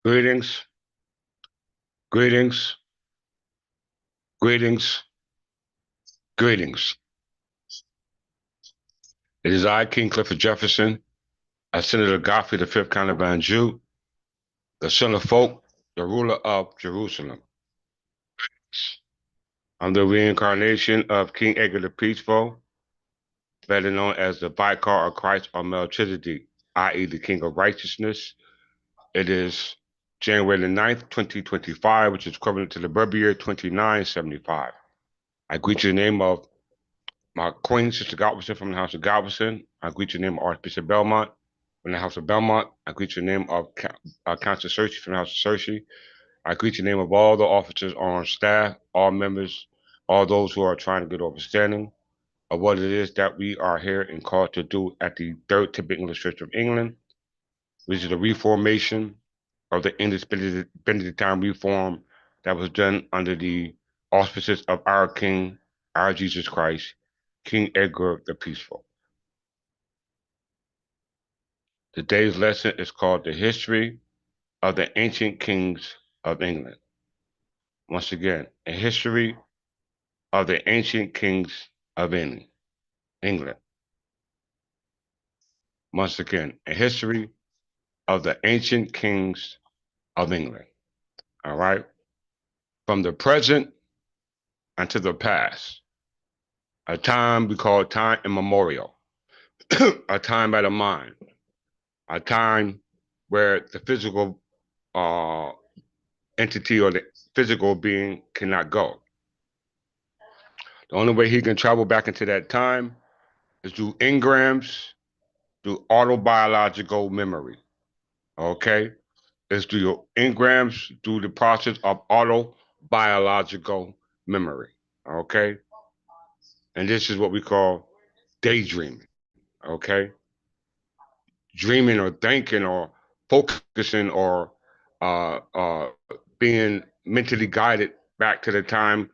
Greetings, greetings, greetings, greetings. It is I, King Clifford Jefferson, as Senator Godfrey the Fifth Count of Anjou, the son of folk, the ruler of Jerusalem. I'm the reincarnation of King Edgar the Peaceful, better known as the Vicar of Christ or Melchizedek, i.e. the King of Righteousness. It is January the 9th, 2025, which is equivalent to the birth year 2975. I greet you in the name of my Queen, Sister Galveston from the House of Galveston. I greet you in the name of Archbishop Belmont from the House of Belmont. I greet you in the name of Council Searcy from the House of Searcy. I greet you in the name of all the officers on staff, all members, all those who are trying to get understanding of what it is that we are here and called to do at the Third Typical English Church of England, which is the reformation of the English Benedictine reform that was done under the auspices of our King, our Jesus Christ, King Edgar the Peaceful. Today's lesson is called The History of the Ancient Kings of England. Once again, a history of the ancient kings of England. Once again, a history of the ancient kings of England. All right? From the present unto the past, a time we call time immemorial, a time out of mind, a time where the physical uh, entity or the physical being cannot go. The only way he can travel back into that time is through engrams, through autobiological memory. Okay? It's through your engrams, through the process of autobiological memory. Okay? And this is what we call daydreaming. Okay? Dreaming or thinking or focusing or being mentally guided back to the time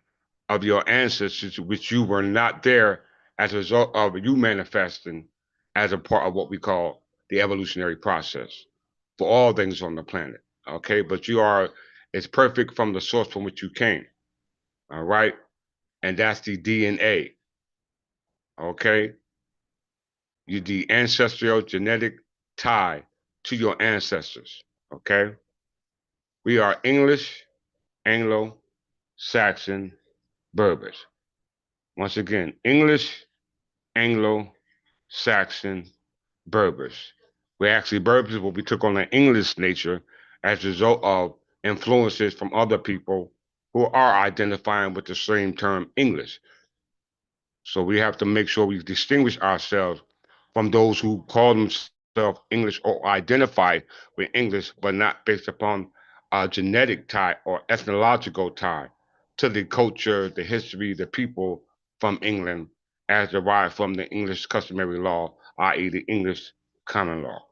of your ancestors, which you were not there as a result of you manifesting as a part of what we call the evolutionary process for all things on the planet. Okay, but you are, it's perfect from the source from which you came. All right, and that's the DNA. Okay, you the ancestral genetic tie to your ancestors. Okay, we are English, Anglo, Saxon, Berbers. Once again, English, Anglo, Saxon, Berbers. We're actually Berbers, but we took on an English nature as a result of influences from other people who are identifying with the same term English. So we have to make sure we distinguish ourselves from those who call themselves English or identify with English, but not based upon a genetic tie or ethnological tie to the culture, the history, the people from England as derived from the English customary law, i.e., the English common law.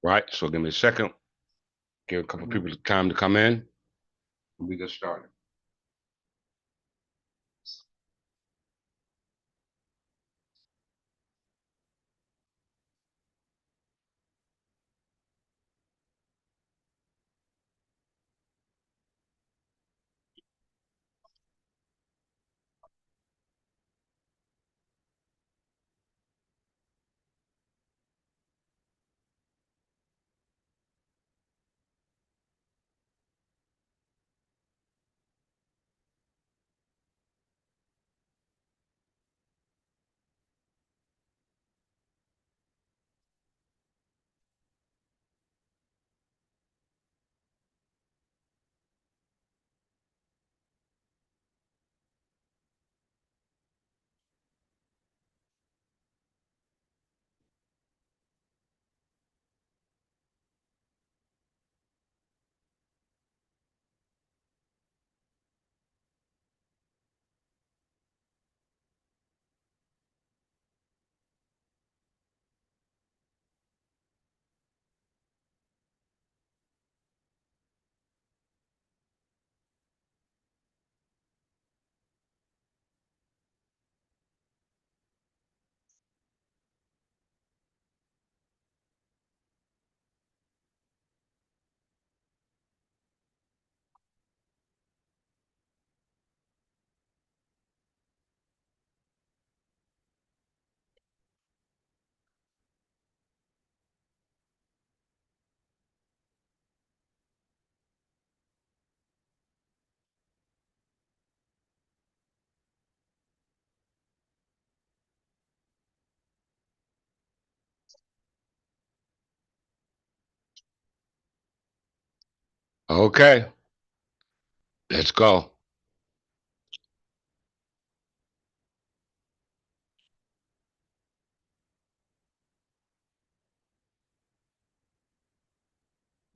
Right? So give me a second, give a couple people time to come in, and we get started. Okay, let's go.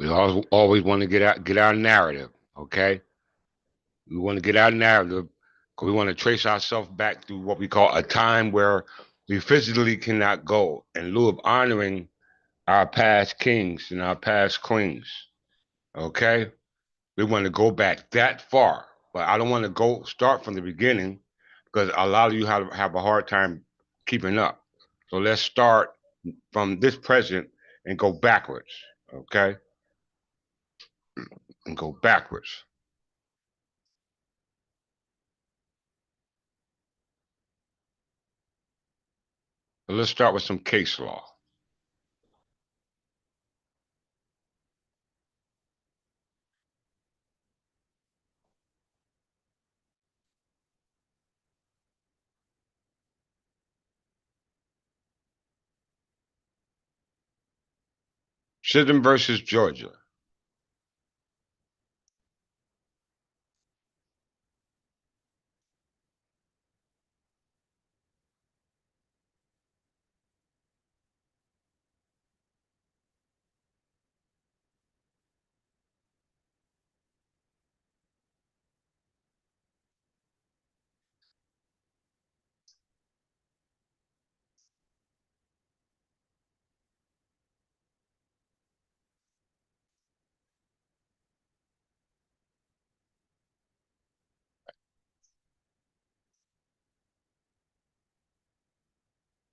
We always want to get our narrative. Okay, we want to get our narrative because we want to trace ourselves back to what we call a time where we physically cannot go in lieu of honoring our past kings and our past queens. Okay, we want to go back that far, but I don't want to go start from the beginning because a lot of you have a hard time keeping up. So let's start from this present and go backwards. Okay, and go backwards. So let's start with some case law. Chisholm versus Georgia.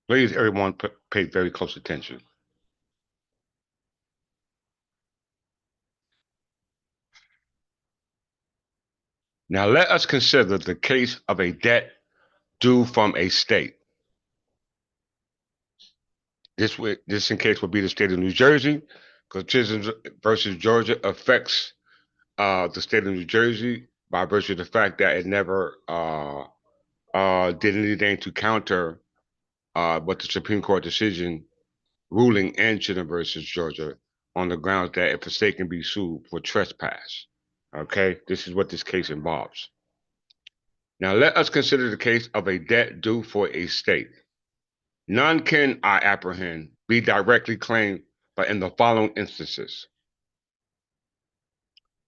Please, everyone, pay very close attention. Now, let us consider the case of a debt due from a state. This in case would be the state of New Jersey, because Chisholm versus Georgia affects the state of New Jersey by virtue of the fact that it never did anything to counter what the Supreme Court decision ruling in Chisholm versus Georgia on the grounds that if a state can be sued for trespass. Okay, this is what this case involves. Now let us consider the case of a debt due for a state. None can, I apprehend, be directly claimed but in the following instances.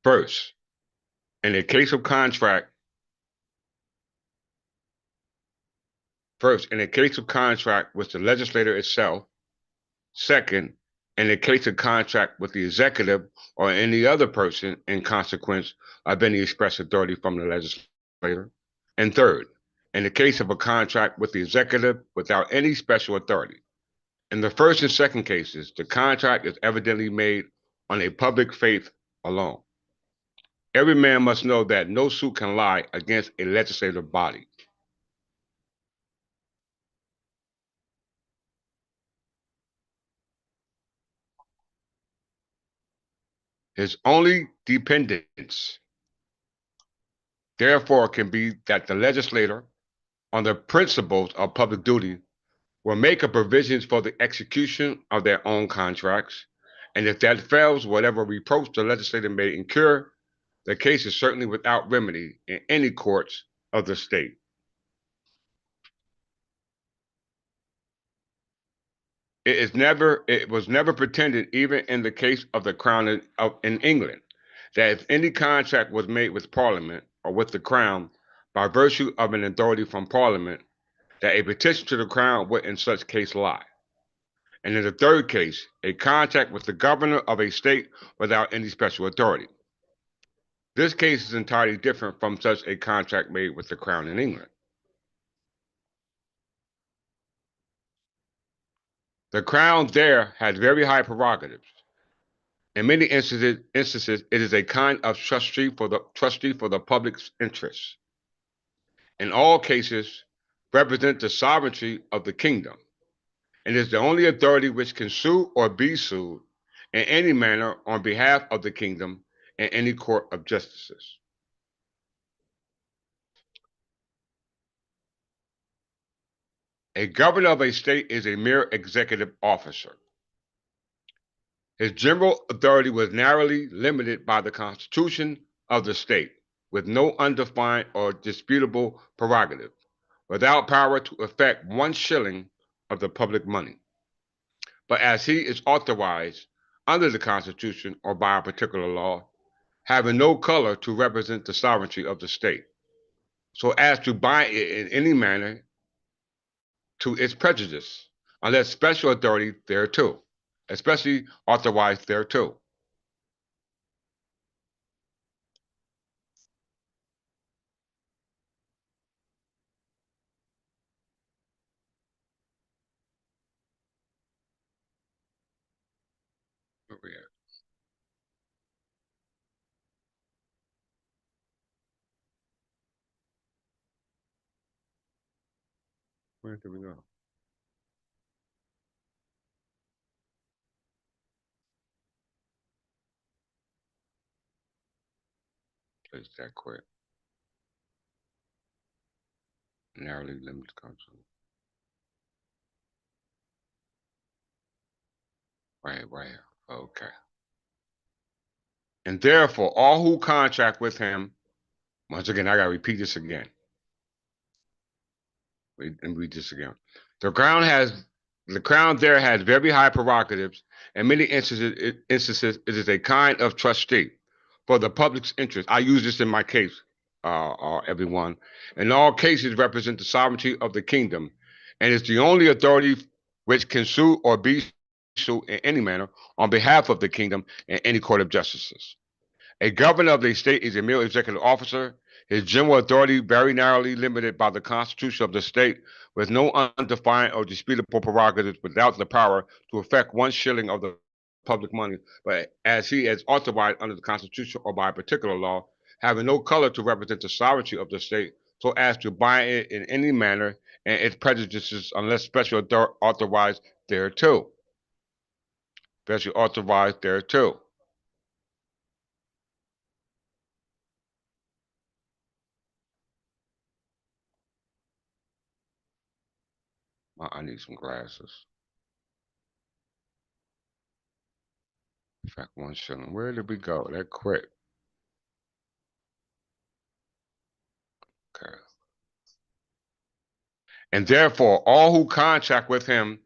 First, in a case of contract, with the legislator itself. Second, in a case of contract with the executive or any other person in consequence of any express authority from the legislator. And third, in the case of a contract with the executive without any special authority. In the first and second cases, the contract is evidently made on a public faith alone. Every man must know that no suit can lie against a legislative body. His only dependence, therefore, can be that the legislator, on the principles of public duty, will make a provisions for the execution of their own contracts. And if that fails, whatever reproach the legislator may incur, the case is certainly without remedy in any courts of the state. It was never pretended, even in the case of the crown in England, that if any contract was made with Parliament or with the crown by virtue of an authority from Parliament, that a petition to the crown would in such case lie. And in the third case, a contract with the governor of a state without any special authority. This case is entirely different from such a contract made with the crown in England. The crown there has very high prerogatives. In many instances, it is a kind of trustee for the public's interests. In all cases, represent the sovereignty of the kingdom, and is the only authority which can sue or be sued in any manner on behalf of the kingdom in any court of justices. A governor of a state is a mere executive officer. His general authority was narrowly limited by the Constitution of the state, with no undefined or disputable prerogative, without power to affect 1 shilling of the public money. But as he is authorized under the Constitution or by a particular law, having no color to represent the sovereignty of the state, so as to bind it in any manner to its prejudice, unless special authority thereto, especially authorized thereto. Where we at? Where did we go? Place that quick. Narrowly limited counsel. Right. Okay. And therefore, all who contract with him, once again, I gotta repeat this again. Read this again. The crown has the crown there has very high prerogatives. In many instances, it is a kind of trustee for the public's interest. I use this in my case, everyone. In all cases, represent the sovereignty of the kingdom, and is the only authority which can sue or be sued in any manner on behalf of the kingdom in any court of justices. A governor of the state is a mere executive officer. His general authority very narrowly limited by the Constitution of the state, with no undefined or disputable prerogatives, without the power to affect 1 shilling of the public money, but as he is authorized under the Constitution or by a particular law, having no color to represent the sovereignty of the state, so as to bind it in any manner and its prejudices, unless special authorized thereto. Special authorized thereto. I need some glasses. In fact, 1 shilling. Where did we go? That quick. Okay. And therefore, all who contract with him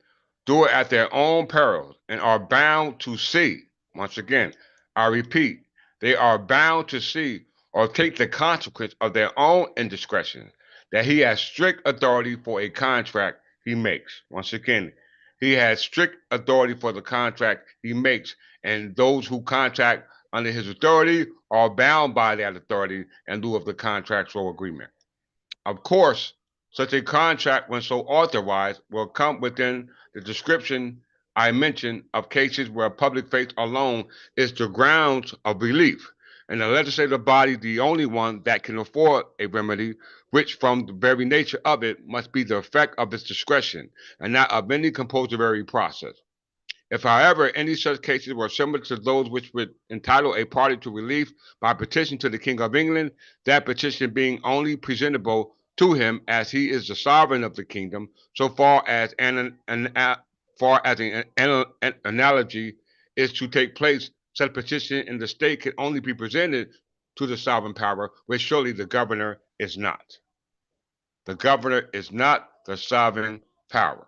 do it at their own peril and are bound to see. Once again, I repeat, they are bound to see or take the consequence of their own indiscretion, that he has strict authority for a contract he makes. Once again, he has strict authority for the contract he makes, and those who contract under his authority are bound by that authority in lieu of the contractual agreement. Of course, such a contract, when so authorized, will come within the description I mentioned of cases where public faith alone is the grounds of relief, and the legislative body the only one that can afford a remedy, which from the very nature of it must be the effect of its discretion, and not of any compulsory process. If, however, any such cases were similar to those which would entitle a party to relief by petition to the King of England, that petition being only presentable to him as he is the sovereign of the kingdom, so far as an analogy is to take place, such petition in the state can only be presented to the sovereign power, which surely the governor is not. The governor is not the sovereign power.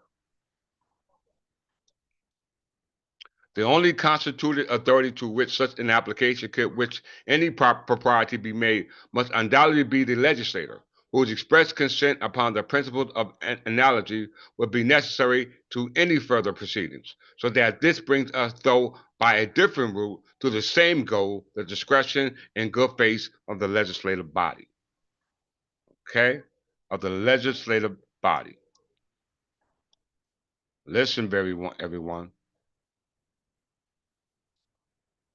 The only constituted authority to which such an application could which any propriety be made must undoubtedly be the legislator, whose express consent upon the principles of analogy would be necessary to any further proceedings, so that this brings us, though by a different route, to the same goal, the discretion and good faith of the legislative body. Okay? Of the legislative body. Listen, everyone.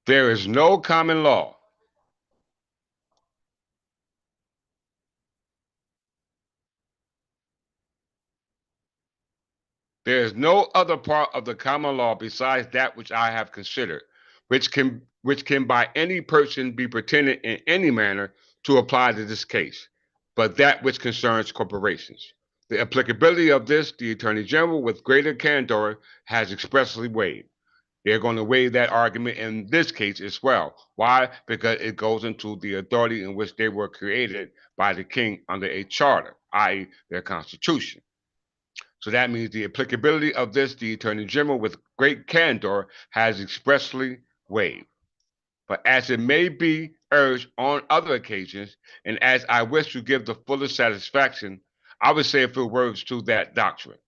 There is no common law there is no other part of the common law besides that which I have considered, which can by any person be pretended in any manner to apply to this case, but that which concerns corporations. The applicability of this, the Attorney General, with greater candor, has expressly waived. They're going to waive that argument in this case as well. Why? Because it goes into the authority in which they were created by the king under a charter, i.e., their constitution. So that means the applicability of this, the Attorney General, with great candor, has expressly waived. But as it may be urged on other occasions, and as I wish to give the fullest satisfaction, I would say a few words to that doctrine.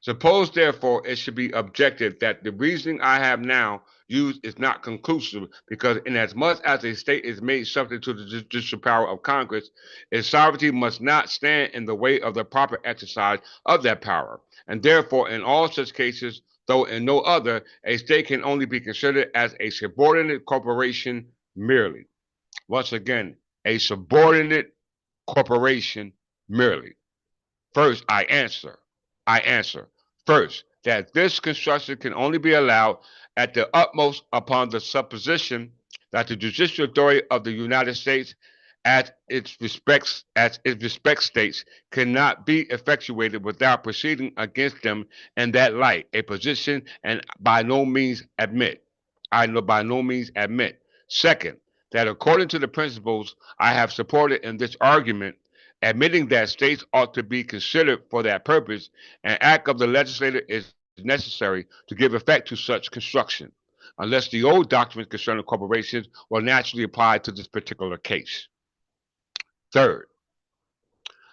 Suppose, therefore, it should be objected that the reasoning I have now used is not conclusive, because inasmuch as a state is made subject to the judicial power of Congress, its sovereignty must not stand in the way of the proper exercise of that power, and therefore, in all such cases, though in no other, a state can only be considered as a subordinate corporation merely. Once again, a subordinate corporation merely. First, I answer. First, that this construction can only be allowed at the utmost upon the supposition that the judicial authority of the United States as it respects states cannot be effectuated without proceeding against them in that light, a position and by no means admit. I by no means admit. Second, that according to the principles I have supported in this argument, admitting that states ought to be considered for that purpose, an act of the legislature is necessary to give effect to such construction, unless the old doctrines concerning corporations will naturally apply to this particular case. Third,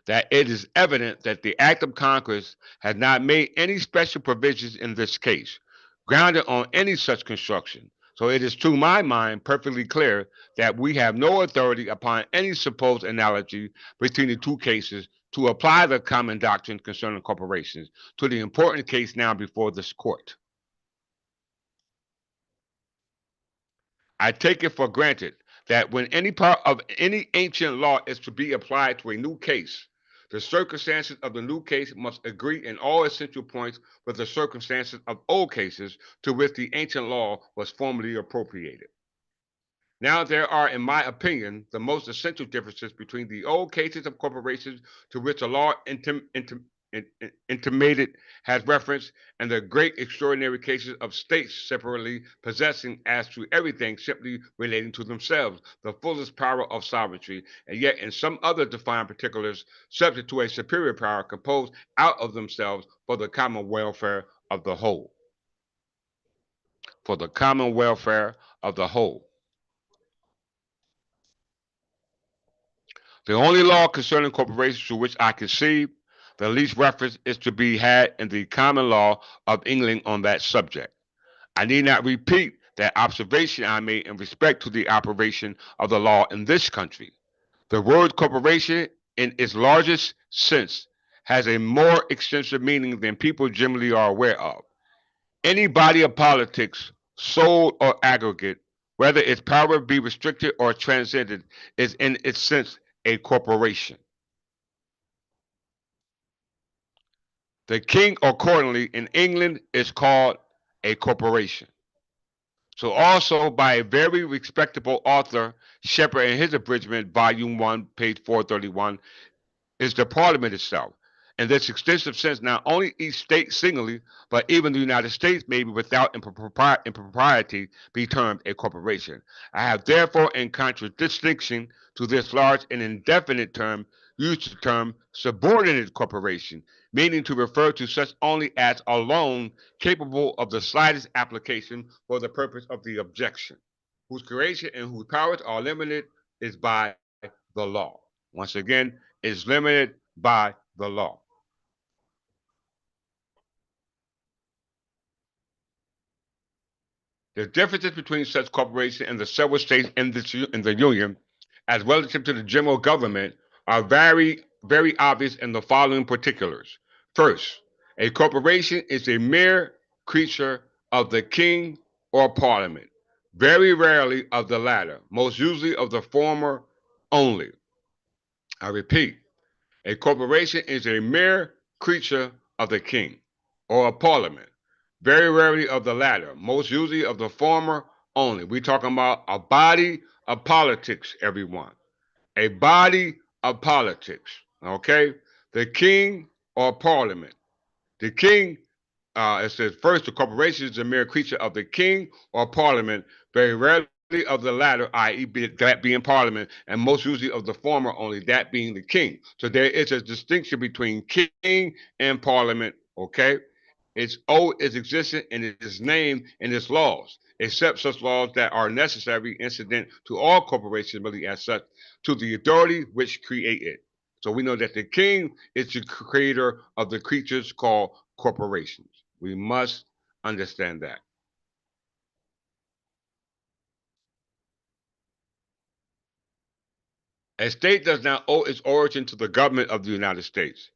that it is evident that the Act of Congress has not made any special provisions in this case, grounded on any such construction. So it is to my mind perfectly clear that we have no authority upon any supposed analogy between the two cases to apply the common doctrine concerning corporations to the important case now before this court. I take it for granted that when any part of any ancient law is to be applied to a new case, the circumstances of the new case must agree in all essential points with the circumstances of old cases to which the ancient law was formerly appropriated. Now, there are, in my opinion, the most essential differences between the old cases of corporations to which the law intimated has reference, and the great extraordinary cases of states separately possessing as to everything simply relating to themselves the fullest power of sovereignty, and yet in some other defined particulars subject to a superior power composed out of themselves for the common welfare of the whole. For the common welfare of the whole. The only law concerning corporations to which I conceive the least reference is to be had in the common law of England on that subject. I need not repeat that observation I made in respect to the operation of the law in this country. The word corporation, in its largest sense, has a more extensive meaning than people generally are aware of. Any body of politics, sole or aggregate, whether its power be restricted or transcended, is in its sense a corporation. The king, accordingly, in England is called a corporation. So also by a very respectable author, Shepherd, in his abridgment, volume 1, page 431, is the parliament itself. In this extensive sense, not only each state singly, but even the United States may be without impropriety be termed a corporation. I have therefore, in contradistinction to this large and indefinite term, used the term subordinate corporation, meaning to refer to such only as alone capable of the slightest application for the purpose of the objection, whose creation and whose powers are limited is by the law. Once again, is limited by the law. The differences between such corporations and the several states in the Union, as relative to the general government, are very obvious in the following particulars. First, a corporation is a mere creature of the king or parliament, very rarely of the latter, most usually of the former only. I repeat, a corporation is a mere creature of the king or a parliament, very rarely of the latter, most usually of the former only. We're talking about a body of politics, everyone. A body of politics, okay? The king or parliament. The king it says first, the corporation is a mere creature of the king or parliament, very rarely of the latter, i.e., that being parliament, and most usually of the former, only that being the king. So there is a distinction between king and parliament. Okay, its O is existent in its name and its laws, except such laws that are necessary incident to all corporations, really as such, to the authority which create it. So we know that the king is the creator of the creatures called corporations. We must understand that. A state does not owe its origin to the government of the United States.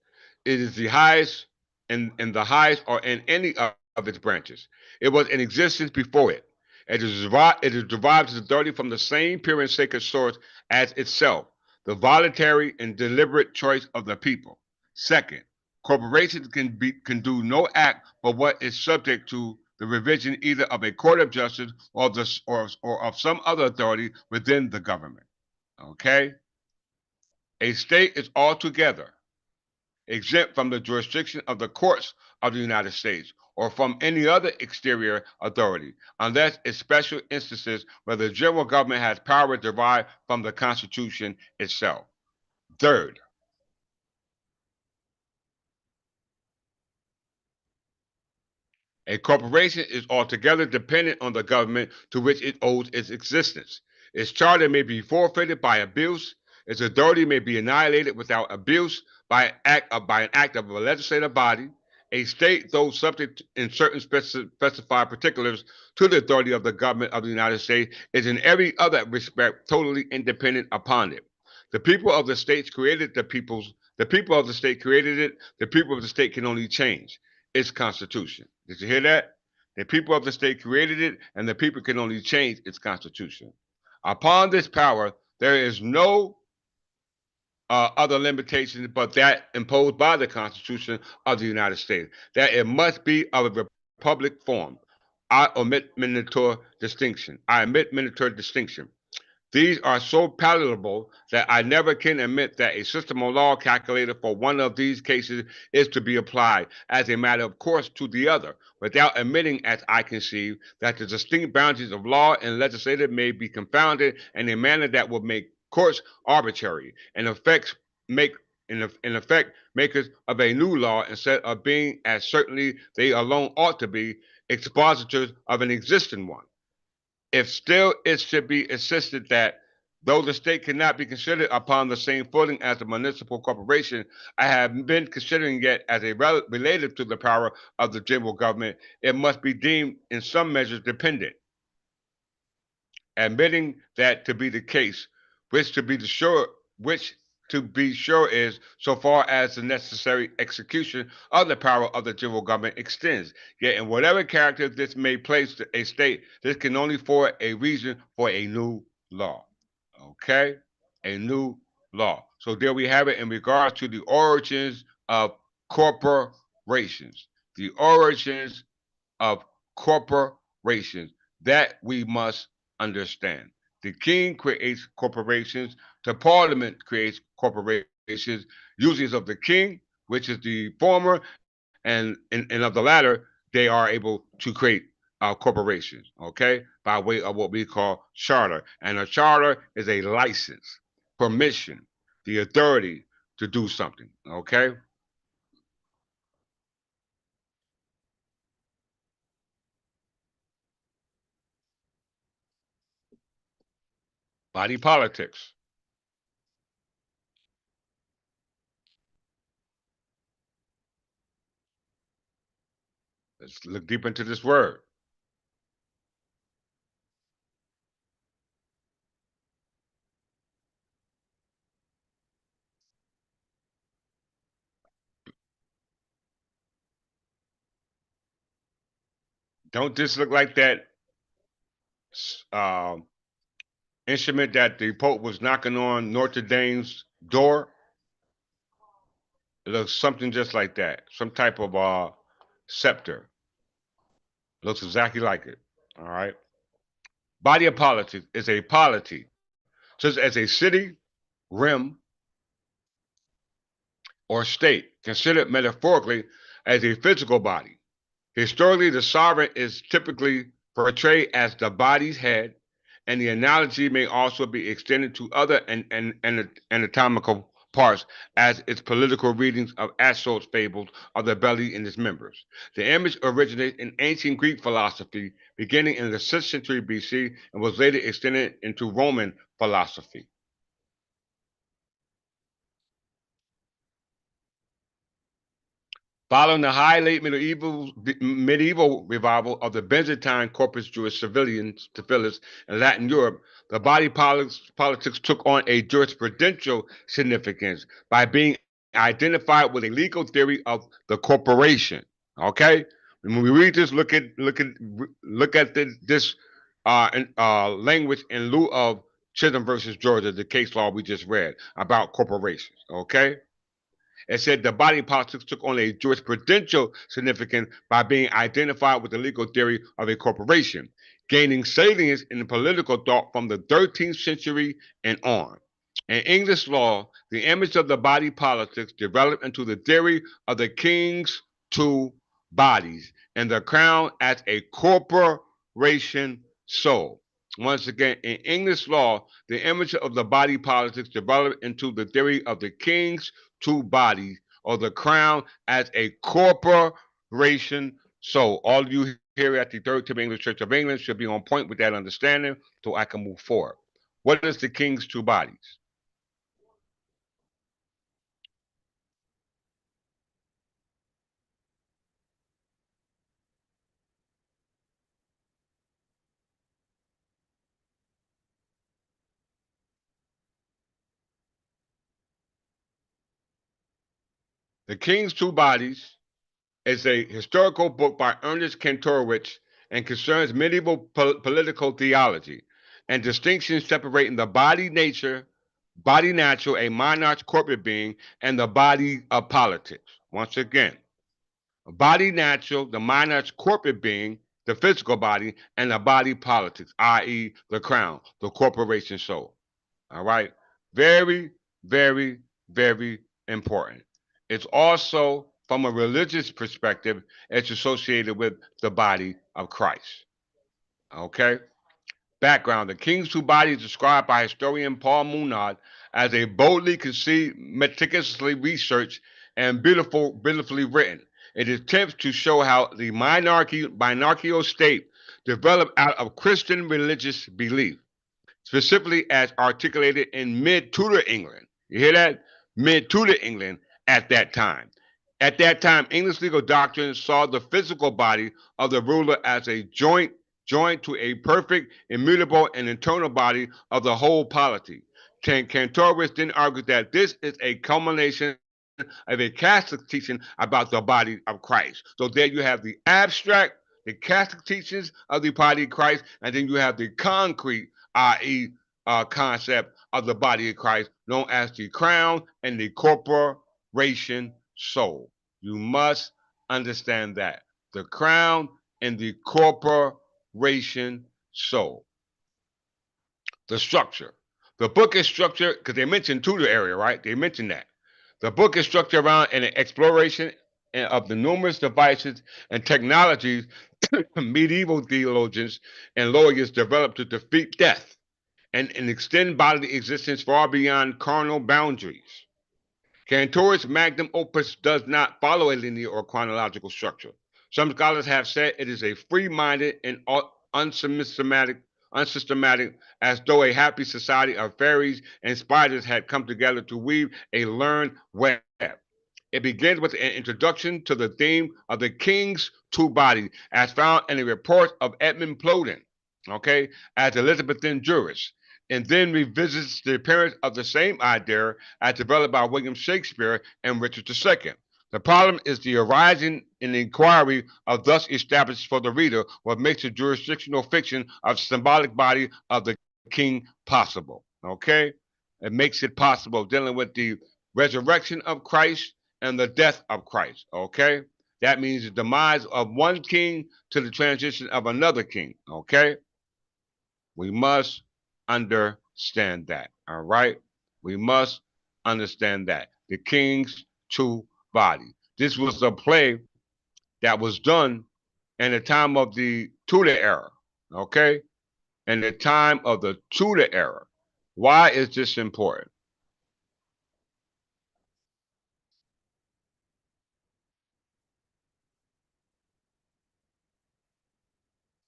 It is the highest in the highest or in any of its branches. It was in existence before it. It is derived its authority from the same pure and sacred source as itself, the voluntary and deliberate choice of the people. Second, corporations can do no act but what is subject to the revision either of a court of justice or of some other authority within the government. Okay? A state is altogether exempt from the jurisdiction of the courts of the United States or from any other exterior authority, unless in special instances where the general government has power derived from the Constitution itself. Third, a corporation is altogether dependent on the government to which it owes its existence. Its charter may be forfeited by abuse. Its authority may be annihilated without abuse by an act of a legislative body. A state, though subject in certain specified particulars to the authority of the government of the United States, is in every other respect totally independent upon it. The people of the states created the people of the state created it. The people of the state can only change its constitution. Did you hear that? The people of the state created it, and the people can only change its constitution. Upon this power, there is no other limitations but that imposed by the Constitution of the United States, that it must be of a republic form. I omit miniature distinction. I omit miniature distinction. These are so palatable that I never can admit that a system of law calculated for one of these cases is to be applied as a matter of course to the other, without admitting, as I conceive, that the distinct boundaries of law and legislative may be confounded in a manner that will make courts arbitrary and make in effect makers of a new law instead of being, as certainly they alone ought to be, expositors of an existing one. If still it should be insisted that though the state cannot be considered upon the same footing as a municipal corporation, I have been considering it as a relative to the power of the general government, it must be deemed in some measures dependent. Admitting that to be the case, which to be sure, which to be sure is so far as the necessary execution of the power of the general government extends. Yet in whatever character this may place a state, this can only for a reason for a new law. Okay? A new law. So there we have it in regards to the origins of corporations. The origins of corporations that we must understand. The king creates corporations, the parliament creates corporations, uses of the king, which is the former, and of the latter, they are able to create corporations, okay, by way of what we call charter. And a charter is a license, permission, the authority to do something, okay? Body politics. Let's look deep into this word. Don't this look like that uh, instrument that the Pope was knocking on Notre Dame's door? It looks something just like that. Some type of scepter. Looks exactly like it. All right. Body of politics is a polity, such as a city, rim, or state, considered metaphorically as a physical body. Historically, the sovereign is typically portrayed as the body's head, and the analogy may also be extended to other anatomical parts, as its political readings of Aesop's fables of the belly and its members. The image originated in ancient Greek philosophy, beginning in the 6th century BC, and was later extended into Roman philosophy. Following the high late medieval revival of the Byzantine Corpus Juris Civilis in Latin Europe, the body politics took on a jurisprudential significance by being identified with a legal theory of the corporation. Okay, and when we read this, look at this language in lieu of Chisholm versus Georgia, the case law we just read about corporations. Okay, it said the body politics took on a jurisprudential significance by being identified with the legal theory of a corporation, gaining salience in the political thought from the 13th century and on. In English law, the image of the body politics developed into the theory of the king's two bodies and the crown as a corporation soul. Once again, in English law, the image of the body politics developed into the theory of the king's two bodies or the crown as a corporation soul. All you here at the Third Timothy English Church of England should be on point with that understanding so I can move forward. What is the king's two bodies? The King's Two Bodies is a historical book by Ernest Kantorowicz and concerns medieval political theology and distinctions separating the body natural, a monarch's corporate being, and the body of politics. Once again, body natural, the monarch's corporate being, the physical body, and the body politics, i.e., the crown, the corporation soul. All right? Very, very, very important. It's also, from a religious perspective, it's associated with the body of Christ. Okay? Background: the King's Two Bodies is described by historian Paul Munad as a boldly conceived, meticulously researched, and beautifully written. It attempts to show how the monarchical state developed out of Christian religious belief, specifically as articulated in mid Tudor England. You hear that? Mid Tudor England at that time. At that time, English legal doctrine saw the physical body of the ruler as a joint to a perfect, immutable, and internal body of the whole polity. Kantorowicz then argued that this is a culmination of a Catholic teaching about the body of Christ. So there you have the abstract, the Catholic teachings of the body of Christ, and then you have the concrete, i.e., concept of the body of Christ, known as the crown and the corporation soul. You must understand that. The crown and the corporation soul. The structure. The book is structured because they mentioned Tudor area, right? They mentioned that. The book is structured around an exploration of the numerous devices and technologies medieval theologians and lawyers developed to defeat death and extend bodily existence far beyond carnal boundaries. Kantorowicz magnum opus does not follow a linear or chronological structure. Some scholars have said it is a free-minded and unsystematic, as though a happy society of fairies and spiders had come together to weave a learned web. It begins with an introduction to the theme of the king's two bodies, as found in a report of Edmund Plodin, okay, as Elizabethan jurist, and then revisits the appearance of the same idea as developed by William Shakespeare and Richard II. The problem is the arising and inquiry of thus established for the reader what makes the jurisdictional fiction of symbolic body of the king possible. Okay? It makes it possible dealing with the resurrection of Christ and the death of Christ. Okay? That means the demise of one king to the transition of another king. Okay? We must understand that. All right? We must understand that. The king's two bodies. This was a play that was done in the time of the Tudor era, okay? In the time of the Tudor era. Why is this important?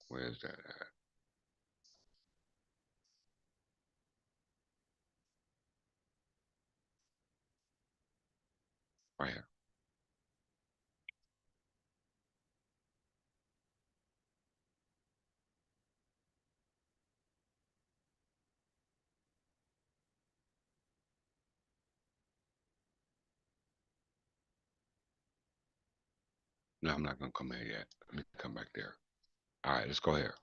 Where is that at? Right here. No, I'm not gonna come here yet. Let me come back there. All right, let's go here.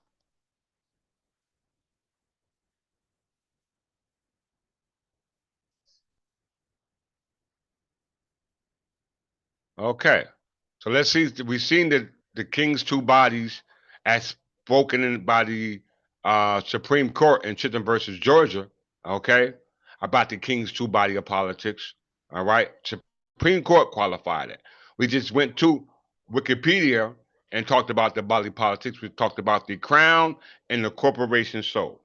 Okay. So let's see. We've seen the king's two bodies as spoken in by the Supreme Court in Chitton versus Georgia. Okay, about the king's two body of politics. All right, Supreme Court qualified it. We just went to Wikipedia and talked about the body politics. We talked about the crown and the corporation soul.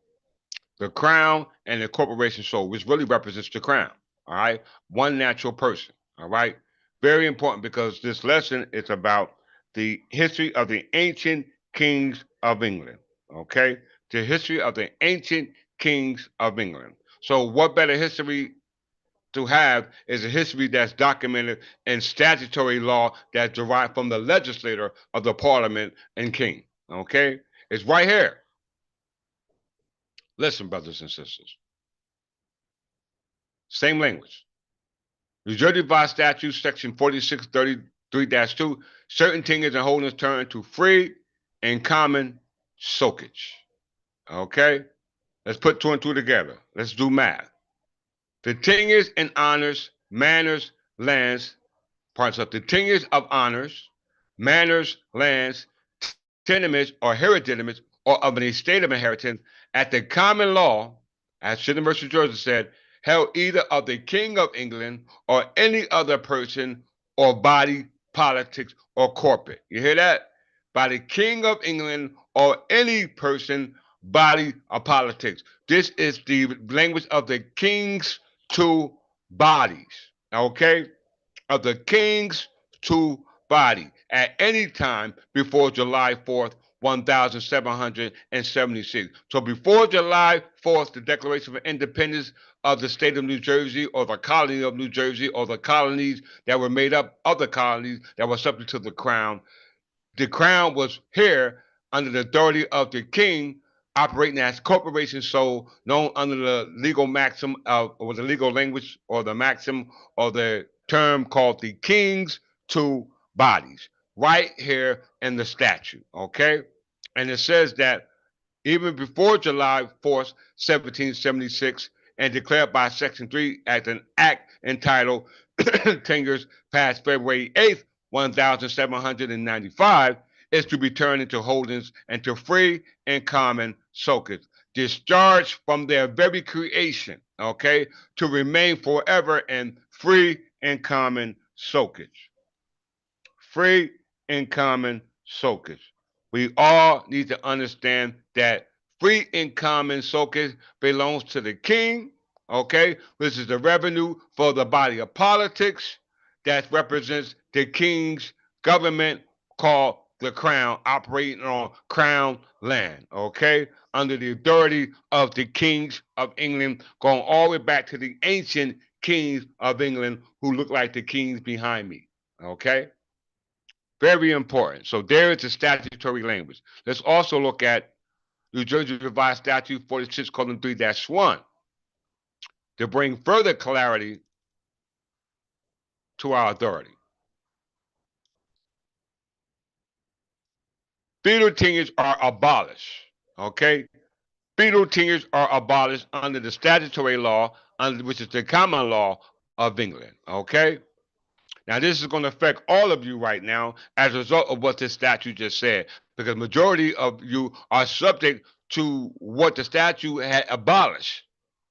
The crown and the corporation soul, which really represents the crown. All right, one natural person. All right, very important because this lesson is about the history of the ancient kings of England. Okay, the history of the ancient kings of England. So, what better history to have is a history that's documented in statutory law that's derived from the legislator of the parliament and king. Okay, it's right here. Listen, brothers and sisters. Same language. New Jersey Revised Statute, Section 4633-2, certain tingers and holdings turn to free and common soakage. Okay? Let's put two and two together. Let's do math. The tingers and honors, manors, lands, parts of the tingers of honors, manors, lands, tenements, or hereditaments, or of an estate of inheritance at the common law, as Chitton versus Georgia said, held either of the King of England or any other person or body, politics, or corporate. You hear that? By the King of England or any person, body, or politics. This is the language of the king's two bodies. Okay? Of the king's two body at any time before July 4th, 1776. So before July 4th, the Declaration of Independence of the state of New Jersey or the colony of New Jersey or the colonies that were made up of the colonies that were subject to the crown was here under the authority of the king operating as corporation sole, known under the legal maxim or the legal language or the maxim or the term called the king's two bodies, right here in the statute. Okay, and it says that even before July 4th, 1776, and declared by Section 3 as an act entitled Tingers passed February 8th, 1795, is to be turned into holdings and to free and common soakage, discharged from their very creation, okay, to remain forever in free and common soakage. Free and common soakage. We all need to understand that free and common soakage belongs to the king, okay? This is the revenue for the body of politics that represents the king's government called the crown, operating on crown land, okay? Under the authority of the kings of England, going all the way back to the ancient kings of England who look like the kings behind me, okay? Very important. So there is the statutory language. Let's also look at New Jersey Revised Statute 46:3-1 to bring further clarity to our authority. Feudal tenures are abolished. Okay? Feudal tenures are abolished under the statutory law, under which is the common law of England. Okay? Now, this is going to affect all of you right now as a result of what this statute just said, because majority of you are subject to what the statute had abolished.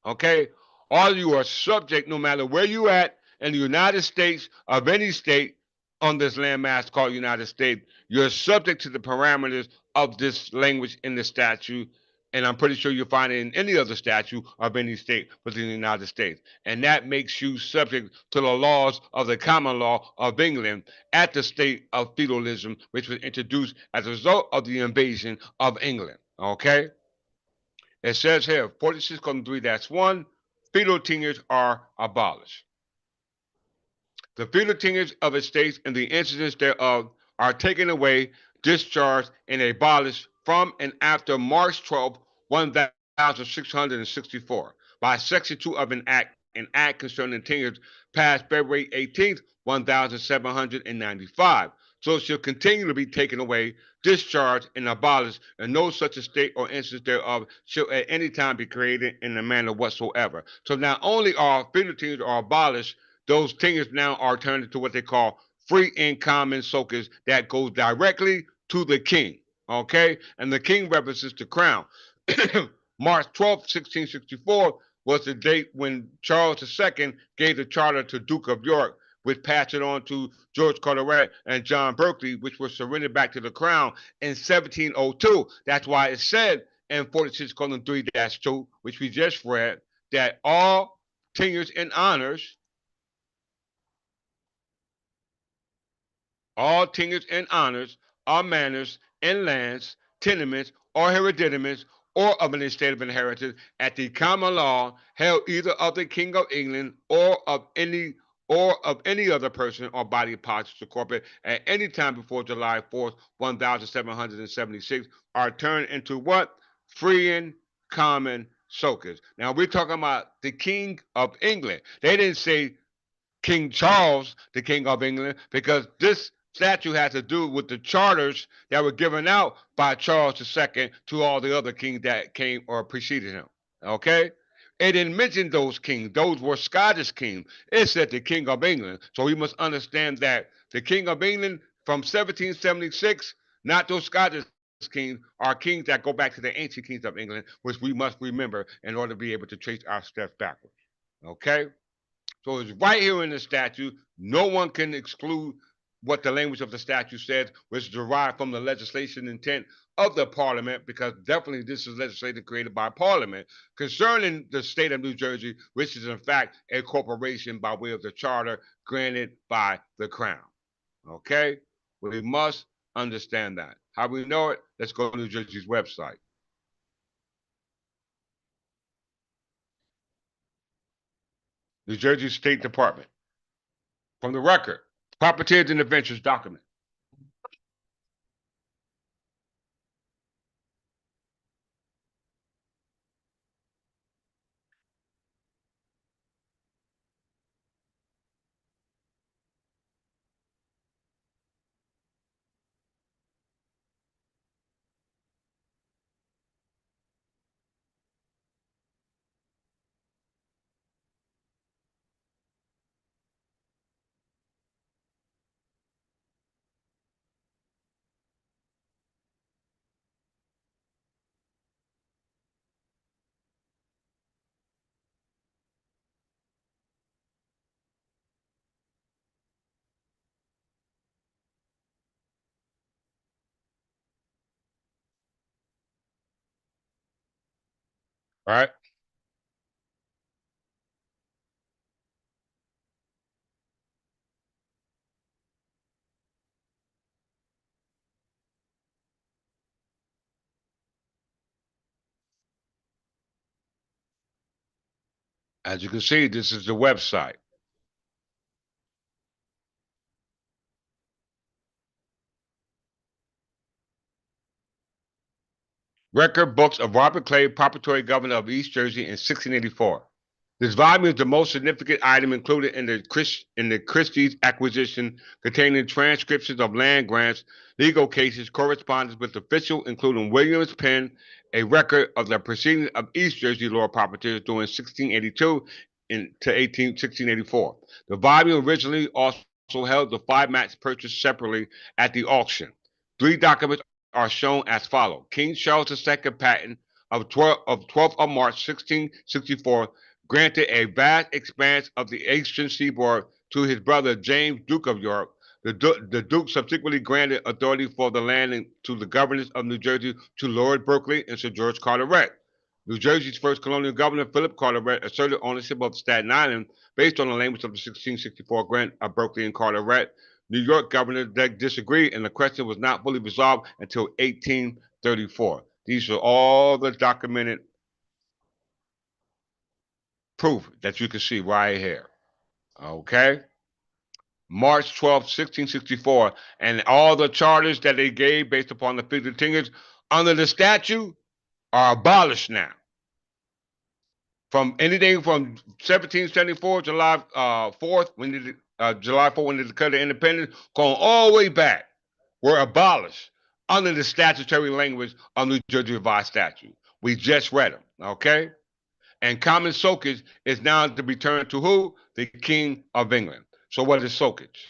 Okay? All of you are subject, no matter where you at in the United States of any state, on this landmass called United States, you're subject to the parameters of this language in the statute. And I'm pretty sure you'll find it in any other statute of any state within the United States. And that makes you subject to the laws of the common law of England at the state of feudalism, which was introduced as a result of the invasion of England. Okay? It says here, 46:3-1, feudal tenures are abolished. The feudal tenures of estates and the incidents thereof are taken away, discharged, and abolished from and after March 12, 1664, by Section 2 of an act concerning tenures passed February 18th, 1795. So it shall continue to be taken away, discharged, and abolished, and no such estate or instance thereof shall at any time be created in a manner whatsoever. So not only are feudal tenures are abolished, those tenures now are turned into what they call free and common soakers that goes directly to the king. Okay? And the king represents the crown. March 12, 1664 was the date when Charles II gave the charter to Duke of York, which passed it on to George Carteret and John Berkeley, which was surrendered back to the crown in 1702. That's why it said in 46:3-2, which we just read, that all tenures and honors or manors and lands, tenements, or hereditaments, or of an estate of inheritance at the common law held either of the King of England or of any other person or body politic or corporate at any time before July 4th, 1776 are turned into what? Free and common soakers. Now we're talking about the King of England. They didn't say King Charles, the King of England, because this statute has to do with the charters that were given out by Charles II to all the other kings that came or preceded him. Okay? It didn't mention those kings. Those were Scottish kings. It said the King of England. So we must understand that the King of England from 1776, not those Scottish kings, are kings that go back to the ancient kings of England, which we must remember in order to be able to trace our steps backwards. Okay? So it's right here in the statute. No one can exclude what the language of the statute says, which is derived from the legislation intent of the parliament, because definitely this is legislation created by parliament concerning the state of New Jersey, which is in fact a corporation by way of the charter granted by the crown. Okay? We must understand that. How we know it? Let's go to New Jersey's website. New Jersey State Department. From the record, Properties and Adventures document. All right. As you can see, this is the website. Record books of Robert Clay, proprietary governor of East Jersey in 1684. This volume is the most significant item included in the Christie's acquisition, containing transcriptions of land grants, legal cases, correspondence with officials, including William's pen, a record of the proceedings of East Jersey law proprietors during 1682 to 1684. The volume originally also held the 5 maps purchased separately at the auction. 3 documents are shown as follows. King Charles II patent of 12th of March 1664 granted a vast expanse of the eastern seaboard to his brother James, Duke of York, The Duke subsequently granted authority for the land to the governors of New Jersey to Lord Berkeley and Sir George Carteret. New Jersey's first colonial governor, Philip Carteret, asserted ownership of Staten Island based on the language of the 1664 grant of Berkeley and Carteret. New York governor disagreed, and the question was not fully resolved until 1834. These are all the documented proof that you can see right here. Okay? March 12, 1664, and all the charters that they gave based upon the Field of Tingers under the statute are abolished now. From anything from 1774, July 4th, when July 4th, when they declared independence, going all the way back, were abolished under the statutory language of New Jersey Revised Statute. We just read them, okay? And common soakage is now to be turned to who? The King of England. So what is soakage?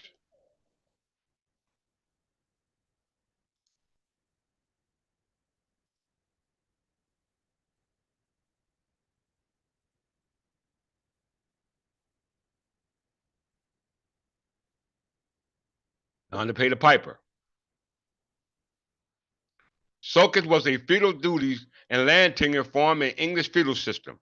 Time to pay the piper. Soakage was a feudal duties and land tenure formed in English feudal system.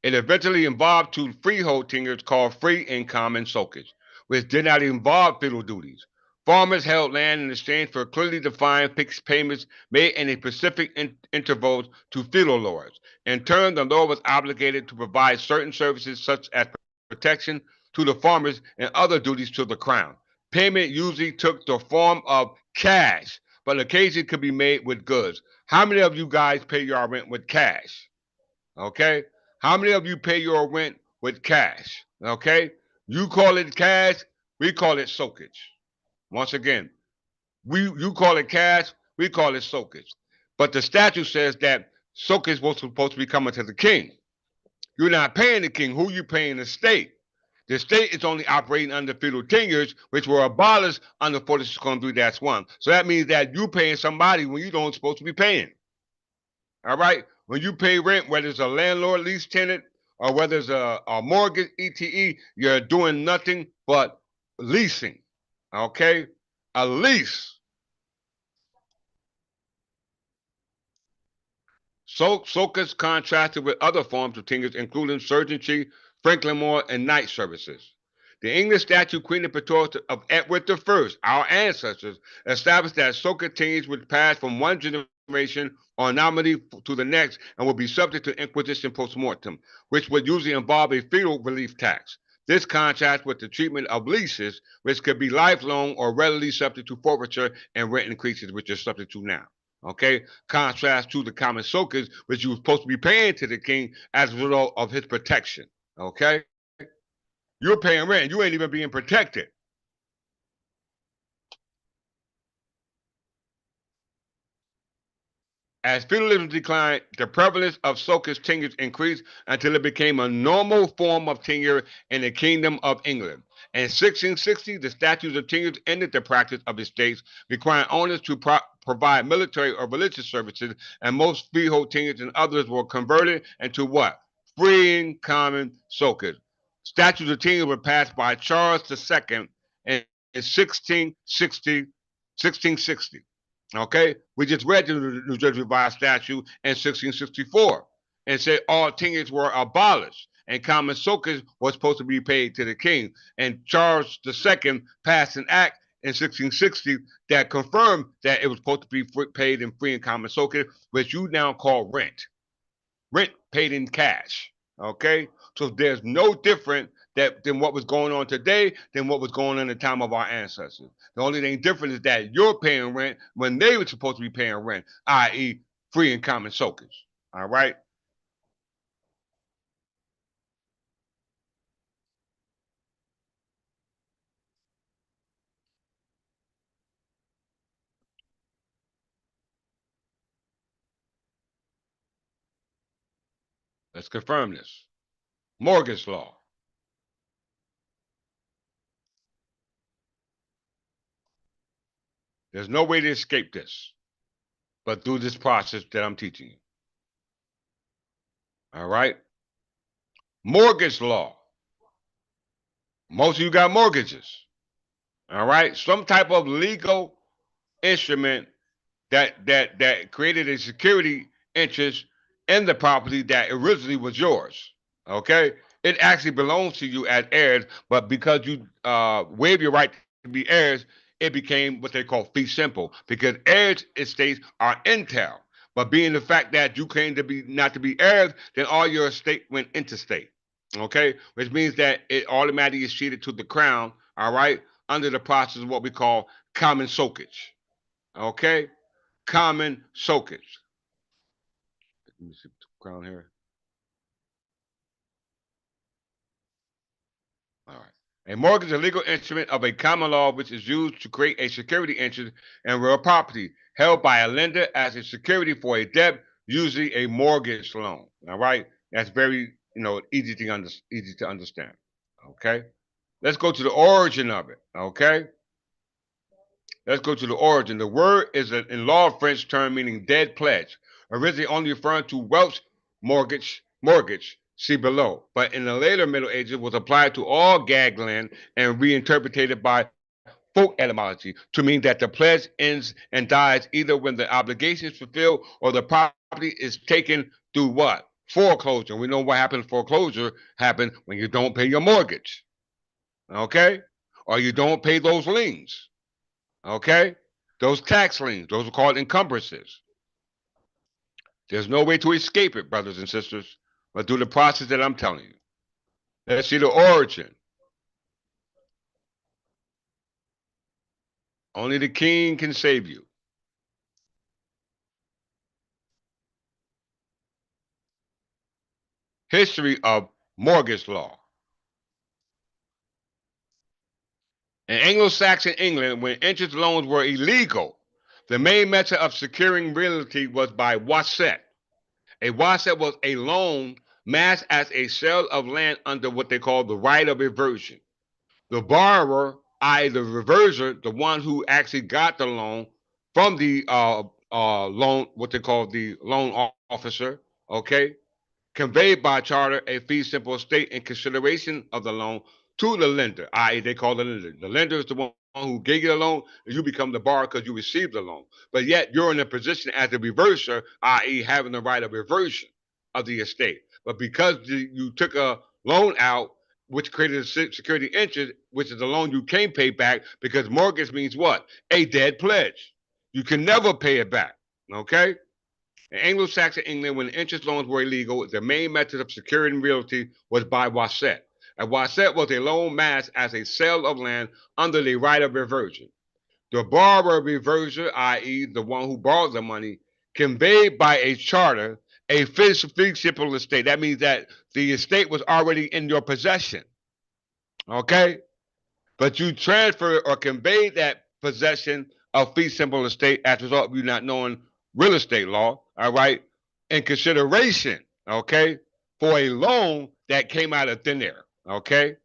It eventually evolved to freehold tenures called free and common soakage, which did not involve feudal duties. Farmers held land in exchange for clearly defined fixed payments made in a specific intervals to feudal lords. In turn, the lord was obligated to provide certain services such as protection to the farmers and other duties to the crown. Payment usually took the form of cash, but occasionally could be made with goods. How many of you guys pay your rent with cash? Okay? How many of you pay your rent with cash? Okay? You call it cash, we call it soakage. Once again, you call it cash, we call it soakage. But the statute says that soakage was supposed to be coming to the king. You're not paying the king. Who you paying? The state. The state is only operating under feudal tenures, which were abolished under 46-1. So that means that you paying somebody when you don't supposed to be paying. All right? When you pay rent, whether it's a landlord, lease tenant, or whether it's a mortgage, ETE, you're doing nothing but leasing. Okay? A lease. Soakage contrasted with other forms of tenures, including serjeantry, Franklin-Moore, and knight services. The English statute Queen and Praetor of Edward I, our ancestors, established that soakage tenures would pass from one generation or nominee to the next and would be subject to inquisition post-mortem, which would usually involve a feudal relief tax. This contrasts with the treatment of leases, which could be lifelong or readily subject to forfeiture and rent increases, which are subject to now. Okay, contrast to the common soakage, which you were supposed to be paying to the king as a result of his protection. Okay, you're paying rent, you ain't even being protected. As feudalism declined, the prevalence of soakage tenures increased until it became a normal form of tenure in the Kingdom of England. In 1660, the statutes of tenures ended the practice of estates, requiring owners to provide military or religious services, and most freehold tenures and others were converted into what? Free and common soakage. Statutes of tenure were passed by Charles II in 1660. Okay, we just read the New Jersey Revised Statute in 1664 and said all tenures were abolished and common soakage was supposed to be paid to the king. And Charles II passed an act in 1660 that confirmed that it was supposed to be paid in free and common soakage, which you now call rent. Rent paid in cash. Okay, so there's no different than what was going on today than what was going on in the time of our ancestors. The only thing different is that you're paying rent when they were supposed to be paying rent, i.e., free and common soakage. All right. Let's confirm this. Mortgage law. There's no way to escape this but through this process that I'm teaching you. All right. Mortgage law. Most of you got mortgages. All right, some type of legal instrument that created a security interest in the property that originally was yours. Okay, it actually belongs to you as heirs, but because you waive your right to be heirs, it became what they call fee simple. Because heirs estates are intel, but being the fact that you claim to be not to be heirs, then all your estate went interstate. Okay, which means that it automatically is ceded to the crown. All right, under the process of what we call common soakage. Okay, common soakage. Let me see the crown here. All right. A mortgage is a legal instrument of a common law which is used to create a security interest in real property held by a lender as a security for a debt, usually a mortgage loan. All right. That's very easy to understand. Okay. Let's go to the origin of it. Okay. Let's go to the origin. The word is an in law French term meaning dead pledge, originally only referring to Welsh mortgage, see below. But in the later Middle Ages was applied to all gag land and reinterpreted by folk etymology to mean that the pledge ends and dies either when the obligation is fulfilled or the property is taken through what? Foreclosure. We know what happens foreclosure happens when you don't pay your mortgage. Okay? Or you don't pay those liens. Okay? Those tax liens, those are called encumbrances. There's no way to escape it, brothers and sisters, but through the process that I'm telling you. Let's see the origin. Only the king can save you. History of mortgage law. In Anglo-Saxon England, when interest loans were illegal, the main method of securing realty was by wasset. A wasset was a loan masked as a sale of land under what they call the right of reversion. The borrower, i.e., the reverser, the one who actually got the loan from the loan, what they call the loan officer, okay, conveyed by charter a fee simple estate in consideration of the loan to the lender, i.e., they call the lender. The lender is the one who gave you the loan, and you become the borrower because you received the loan. But yet you're in a position as a reverser, i.e., having the right of reversion of the estate. But because you took a loan out, which created a security interest, which is a loan you can't pay back because mortgage means what? A dead pledge. You can never pay it back. Okay? In Anglo-Saxon England, when interest loans were illegal, the main method of securing realty was by wasset. A wasset was a loan masked as a sale of land under the right of reversion. The borrower reverser, i.e., the one who borrowed the money, conveyed by a charter a fee simple estate. That means that the estate was already in your possession. Okay? But you transfer or convey that possession of fee simple estate as a result of you not knowing real estate law, all right, in consideration, okay, for a loan that came out of thin air, okay,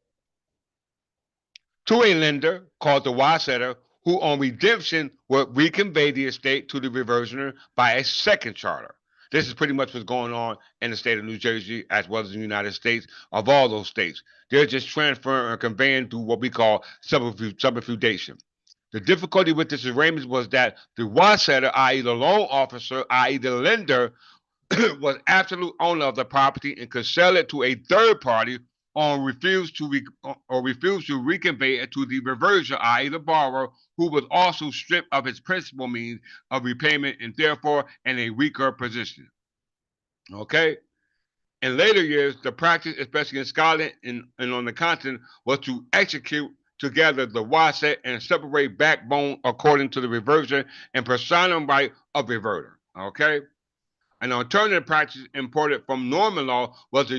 to a lender called the wassetter, who on redemption would reconvey the estate to the reversioner by a second charter. This is pretty much what's going on in the state of New Jersey as well as the United States, of all those states. They're just transferring or conveying through what we call subfeudation. The difficulty with this arrangement was that the wassetter, i.e., the loan officer, i.e., the lender, was absolute owner of the property and could sell it to a third party or refuse to reconvey it to the reverser, i.e., the borrower, who was also stripped of his principal means of repayment and therefore in a weaker position. Okay? In later years, the practice, especially in Scotland and on the continent, was to execute together the wasset and separate backbone according to the reverser and personam right of reverter. Okay? An alternative practice imported from Norman law was the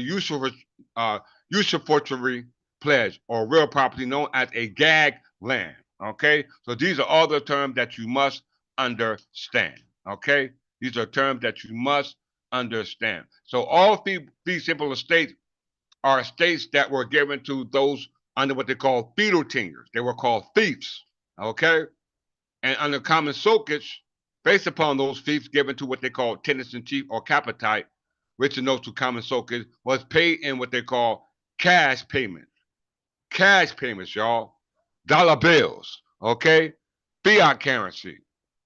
usurpatory pledge or real property known as a gag land. Okay, so these are all the terms that you must understand. Okay, these are terms that you must understand. So all fee simple estates are estates that were given to those under what they call feudal tenures. They were called fiefs. Okay, and under common soakage, based upon those fiefs given to what they call tenants in chief or capitite, which denotes to common soakage, was paid in what they call cash payments. Cash payments, y'all. dollar bills, okay, fiat currency,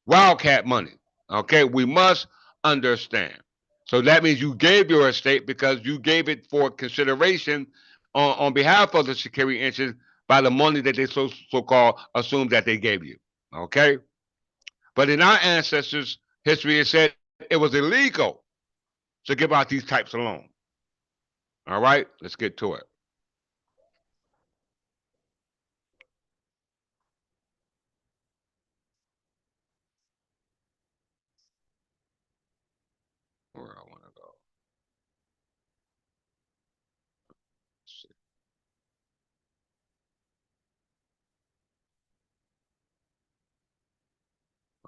wildcat money, okay. We must understand. So that means you gave your estate because you gave it for consideration on behalf of the security interests by the money that they so called assumed that they gave you, okay. But in our ancestors' history, it said it was illegal to give out these types of loans. All right, let's get to it. Where I want to go.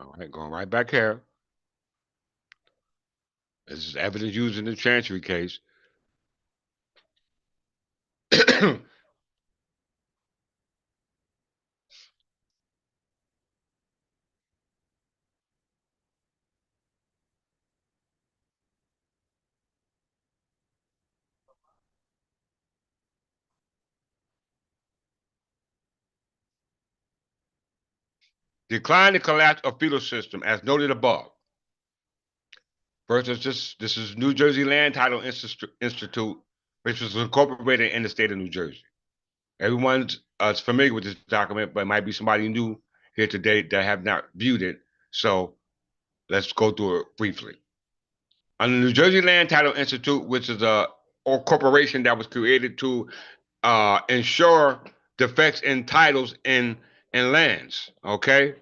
All right, going right back here. This is evidence used in the Chancery case. Decline and collapse of feudal system, as noted above. First, this is New Jersey Land Title Institute, which was incorporated in the state of New Jersey. Everyone's familiar with this document, but it might be somebody new here today that have not viewed it. So let's go through it briefly. Under the New Jersey Land Title Institute, which is a corporation that was created to ensure defects in titles in lands, okay?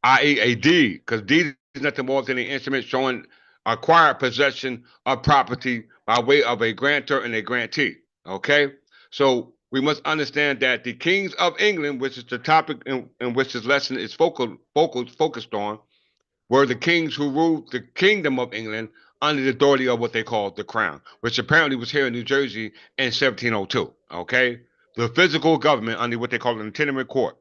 I.e. a deed, because deed is nothing more than an instrument showing acquired possession of property by way of a grantor and a grantee, okay? So we must understand that the kings of England, which is the topic in which this lesson is focused on, were the kings who ruled the kingdom of England under the authority of what they called the crown, which apparently was here in New Jersey in 1702. Okay, the physical government under what they call an tenement court.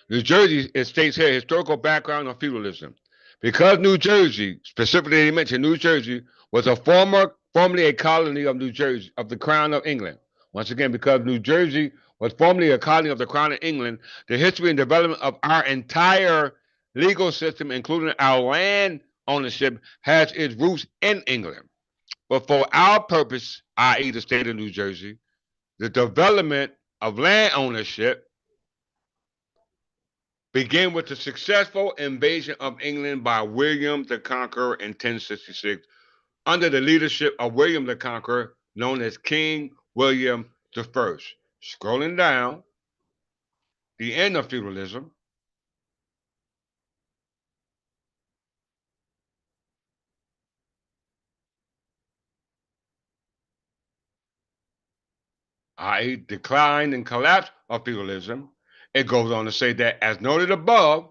New Jersey, it states here, historical background of feudalism. Because New Jersey, specifically they mentioned New Jersey, was formerly a colony of New Jersey, of the Crown of England. Once again, because New Jersey was formerly a colony of the Crown of England, the history and development of our entire legal system, including our land ownership, has its roots in England. But for our purpose, i.e., the state of New Jersey, the development of land ownership began with the successful invasion of England by William the Conqueror in 1066 under the leadership of William the Conqueror, known as King William the First. Scrolling down, the end of feudalism. I.e., decline and collapse of feudalism. It goes on to say that, as noted above,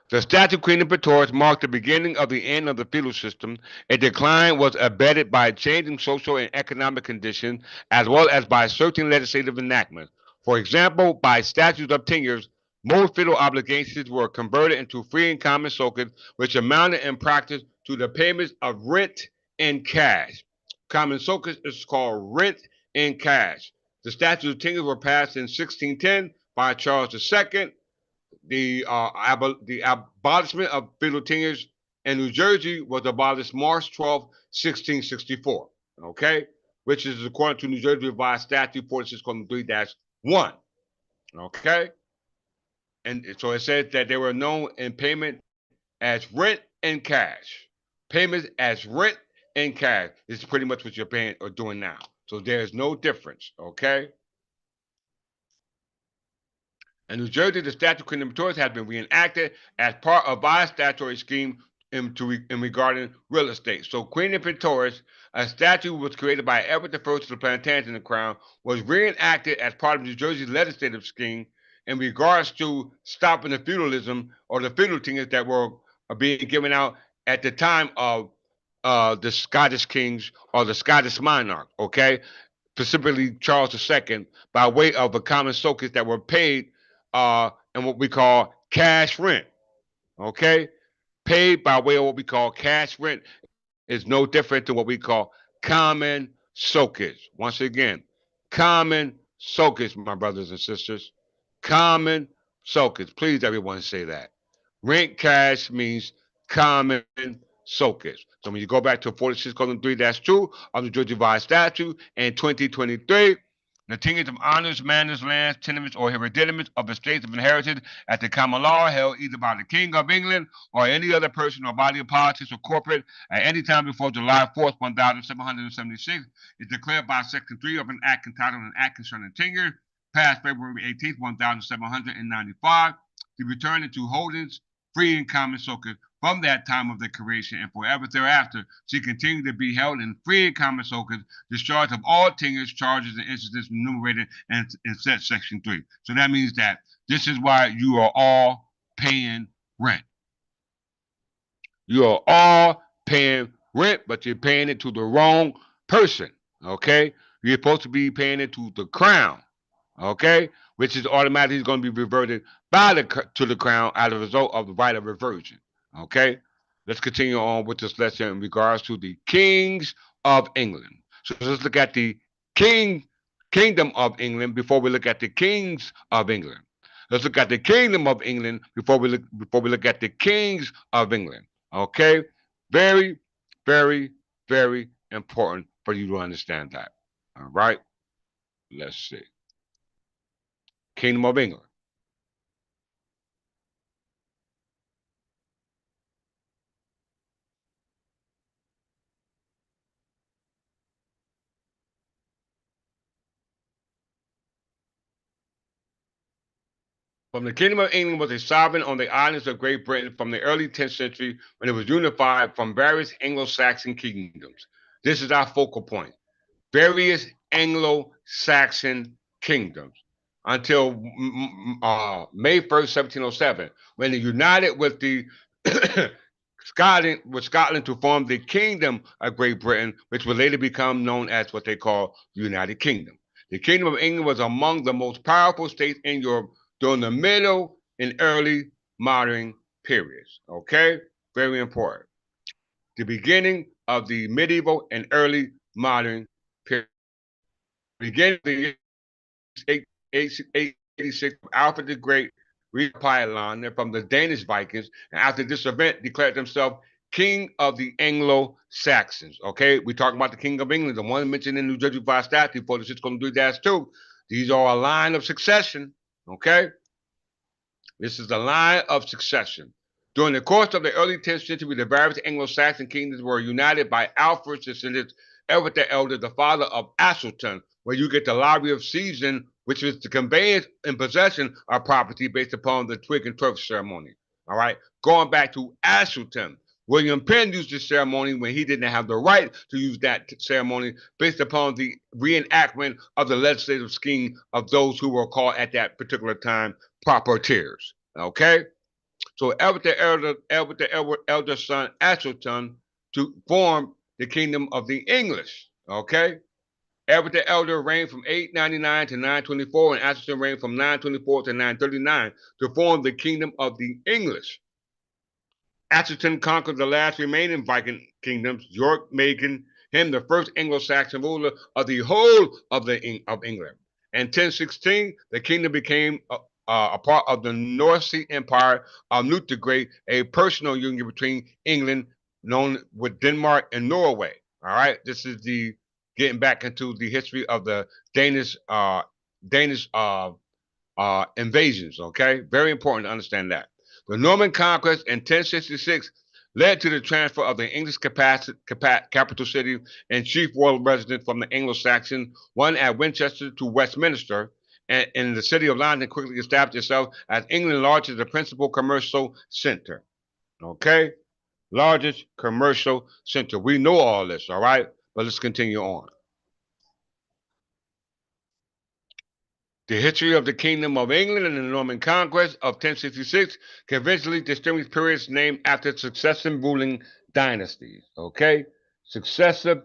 the Statute of Queen Praetorius marked the beginning of the end of the feudal system. A decline was abetted by changing social and economic conditions, as well as by certain legislative enactments. For example, by statutes of tenures, most feudal obligations were converted into free and common soccage, which amounted in practice to the payments of rent in cash. Common soccage is called rent in cash. The statutes of tenures were passed in 1610 by Charles II. The abolishment of feudal tenures in New Jersey was abolished March 12, 1664. Okay, which is according to New Jersey Revised Statute 46:3-1. Okay, and so it says that they were known in payment as rent and cash. Payments as rent and cash. This is pretty much what you're paying or doing now. So there's no difference. Okay. In New Jersey, the statute of Queen Praetorius has been reenacted as part of our statutory scheme in regarding real estate. So Queen Praetorius, a statute was created by Edward I of the Plantagenet Crown, was reenacted as part of New Jersey's legislative scheme in regards to stopping the feudalism or the feudal things that were being given out at the time of the Scottish kings or the Scottish monarch, okay? Specifically Charles II, by way of the common soccage that were paid in what we call cash rent. Okay, paid by way of what we call cash rent is no different to what we call common soccage. Once again, common soccage, my brothers and sisters. Common sockets. Please, everyone, say that. Rent cash means common sockets. So when you go back to 46:3-2 of the Georgia Revised Statute in 2023, the tenants of honors, manors, lands, tenements, or hereditaments of estates of inherited at the common law held either by the King of England or any other person or body of politics or corporate at any time before July 4th, 1776 is declared by Section 3 of an act entitled an Act Concerning Tenure, passed February 18th, 1795, to return into holdings free and common sockets from that time of the creation and forever thereafter. She continued to be held in free and common sockets, discharged of all tenures, charges, and incidents enumerated in said Section 3. So that means that this is why you are all paying rent. You are all paying rent, but you're paying it to the wrong person, okay? You're supposed to be paying it to the crown, okay? Which is automatically going to be reverted to the crown as a result of the right of reversion, okay? Let's continue on with this lesson in regards to the kings of England. So let's look at the kingdom of England before we look at the kings of England. Let's look at the kingdom of England before we look at the kings of England. Okay? Very, very, very important for you to understand that. All right? Let's see. Kingdom of England. From the Kingdom of England was a sovereign on the islands of Great Britain from the early 10th century when it was unified from various Anglo-Saxon kingdoms. This is our focal point. Various Anglo-Saxon kingdoms until May 1st, 1707, when they united with the Scotland to form the Kingdom of Great Britain, which would later become known as what they call the United Kingdom. The Kingdom of England was among the most powerful states in Europe during the middle and early modern periods. Okay, very important. The beginning of the medieval and early modern period. Beginning of the 886, Alfred the Great reappeared from the Danish Vikings, and after this event declared himself King of the Anglo-Saxons. Okay, we talk about the King of England, the one mentioned in New Jersey Revised Statute 46:3-2. These are a line of succession. Okay, this is the line of succession. During the course of the early 10th century, the various Anglo-Saxon kingdoms were united by Alfred's descendants, Edward the Elder, the father of Asselton, where you get the Library of Season, which is the conveyance and possession of property based upon the twig and turf ceremony. All right, going back to Asselton, William Penn used this ceremony when he didn't have the right to use that ceremony based upon the reenactment of the legislative scheme of those who were called at that particular time proprietors. Okay? So Edward the Elder son Asselton to form the kingdom of the English. Okay? Edward the Elder reigned from 899 to 924, and Asselton reigned from 924 to 939 to form the kingdom of the English. Asselton conquered the last remaining Viking kingdoms, York making him the first Anglo-Saxon ruler of the whole of England. In 1016, the kingdom became a part of the North Sea Empire of Knut the Great, a personal union between England, known with Denmark and Norway. All right, this is the getting back into the history of the Danish invasions. Okay, very important to understand that. The Norman conquest in 1066 led to the transfer of the English capital city and chief royal residence from the Anglo-Saxon, one at Winchester, to Westminster, and the city of London quickly established itself as England's largest principal commercial center. Okay? Largest commercial center. We know all this, all right? But let's continue on. The history of the Kingdom of England and the Norman Conquest of 1066 conventionally distinguish periods named after successive ruling dynasties. Okay? Successive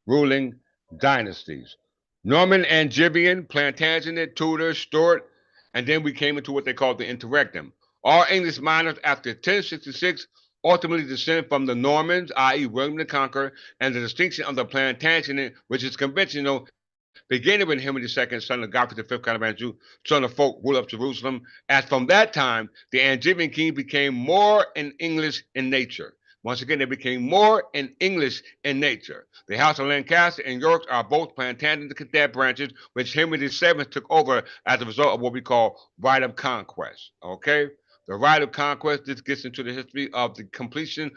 ruling dynasties. Norman, Angevin, Plantagenet, Tudor, Stuart, and then we came into what they called the Interregnum. All English monarchs after 1066 ultimately descend from the Normans, i.e. William the Conqueror, and the distinction of the Plantagenet, which is conventional, beginning with Henry II, son of Godfrey V, kind of Anjou, son of Folk, ruler of Jerusalem. As from that time, the Angevin king became more in English in nature. Once again, they became more in English in nature. The House of Lancaster and York are both Plantagenet cadet branches, which Henry VII took over as a result of what we call right of conquest. Okay? The right of conquest, this gets into the history of the completion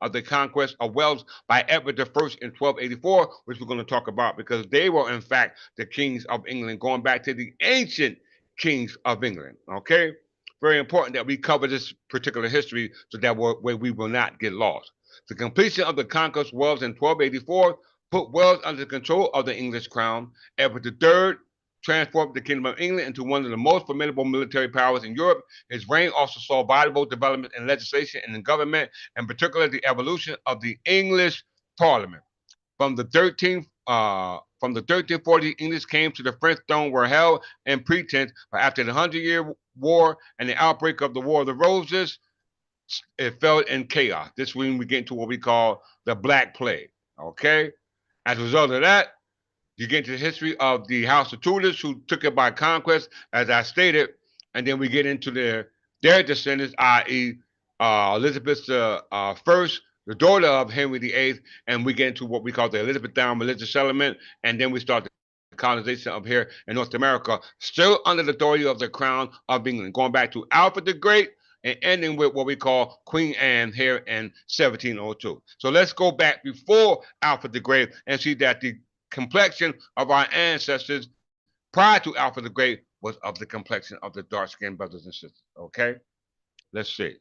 of the conquest of Wales by Edward I in 1284, which we're going to talk about because they were, in fact, the kings of England, going back to the ancient kings of England. Okay? Very important that we cover this particular history so that way we will not get lost. The completion of the conquest of Wales in 1284 put Wales under the control of the English crown. Edward III transformed the Kingdom of England into one of the most formidable military powers in Europe. His reign also saw valuable development in legislation and in government, and particularly the evolution of the English Parliament. From the 1340s, English came to the French throne were held in pretense, but after the Hundred-Year War and the outbreak of the War of the Roses, it fell in chaos. This is when we get into what we call the Black Plague. Okay? As a result of that, you get into the history of the House of Tudors who took it by conquest, as I stated, and then we get into their descendants, i.e., Elizabeth First, the daughter of Henry VIII, and we get into what we call the Elizabethan religious settlement, and then we start the colonization of here in North America, still under the authority of the Crown of England, going back to Alfred the Great and ending with what we call Queen Anne here in 1702. So let's go back before Alfred the Great and see that the complexion of our ancestors prior to Alfred the Great was of the complexion of the dark skinned brothers and sisters. Okay? Let's see.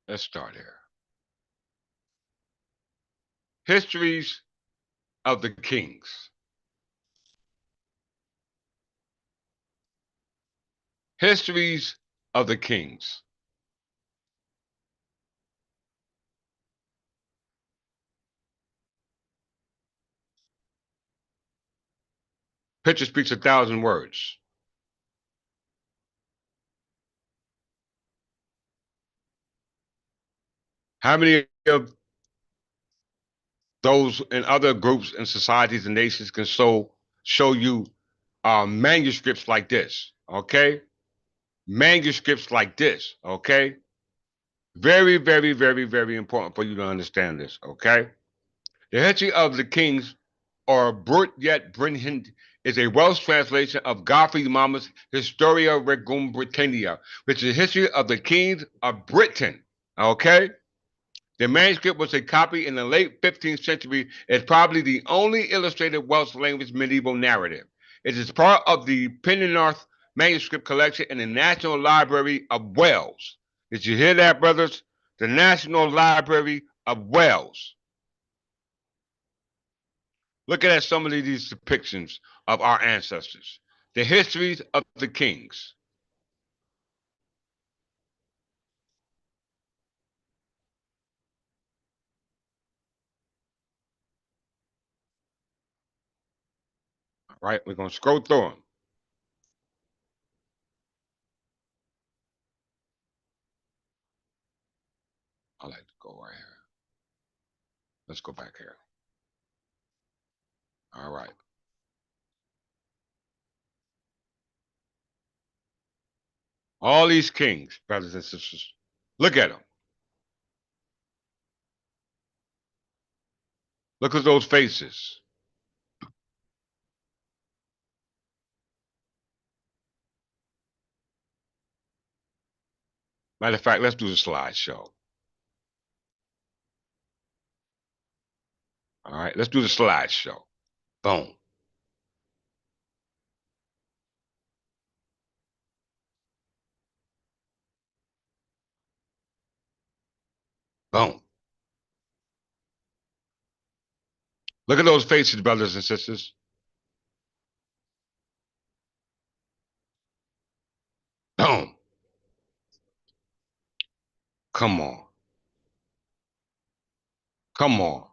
Let's start here. Histories of the kings. Histories of the kings. Picture speaks 1,000 words. How many of those in other groups and societies and nations can show you manuscripts like this? Okay? Manuscripts like this. Okay? Very, very, very, very important for you to understand this. Okay? The history of the kings, or Brut Yet Brinhind, is a Welsh translation of Godfrey Monmouth's Historia Regum Britannia, which is the history of the kings of Britain. Okay? The manuscript was a copy in the late 15th century. It's probably the only illustrated Welsh language medieval narrative. It is part of the Pennorth manuscript collection in the National Library of Wales. Did you hear that, brothers? The National Library of Wales. Looking at some of these depictions of our ancestors, the histories of the kings. All right, we're going to scroll through them. I like to go right here. Let's go back here. All right. All these kings, brothers and sisters, look at them. Look at those faces. Matter of fact, let's do the slideshow. All right, let's do the slideshow. Boom. Boom. Look at those faces, brothers and sisters. Boom. Come on. Come on.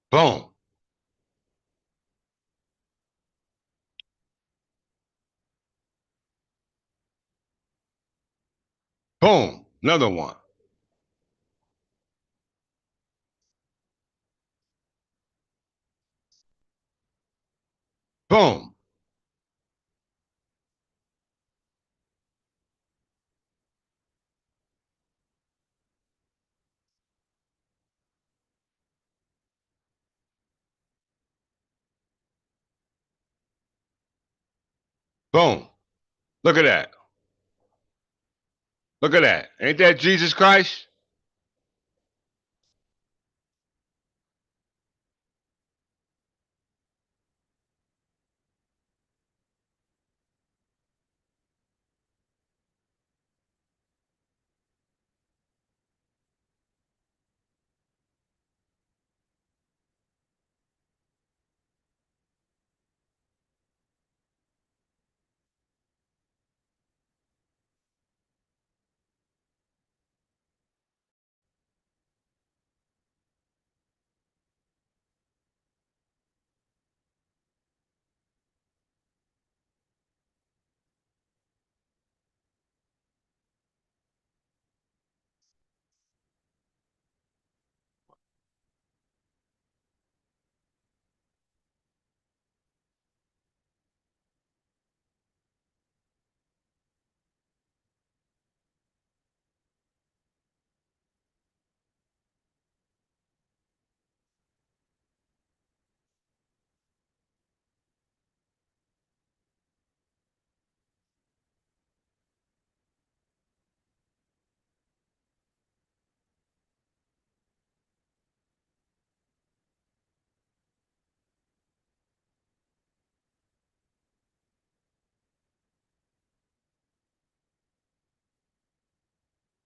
Boom. Boom. Another one. Boom. Boom. Look at that. Look at that. Ain't that Jesus Christ?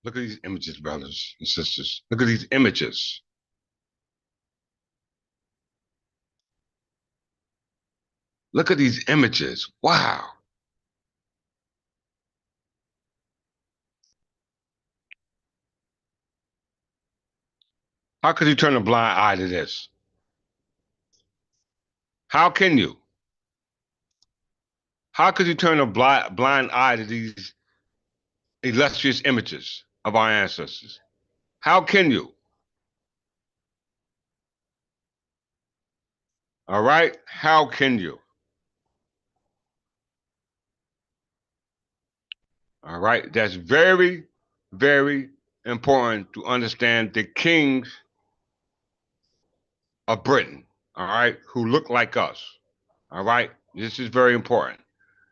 Look at these images, brothers and sisters. Look at these images. Look at these images. Wow. How could you turn a blind eye to this? How can you? How could you turn a blind eye to these illustrious images of our ancestors? How can you? All right? How can you? All right? That's very, very important to understand the kings of Britain, all right, who look like us. All right? This is very important.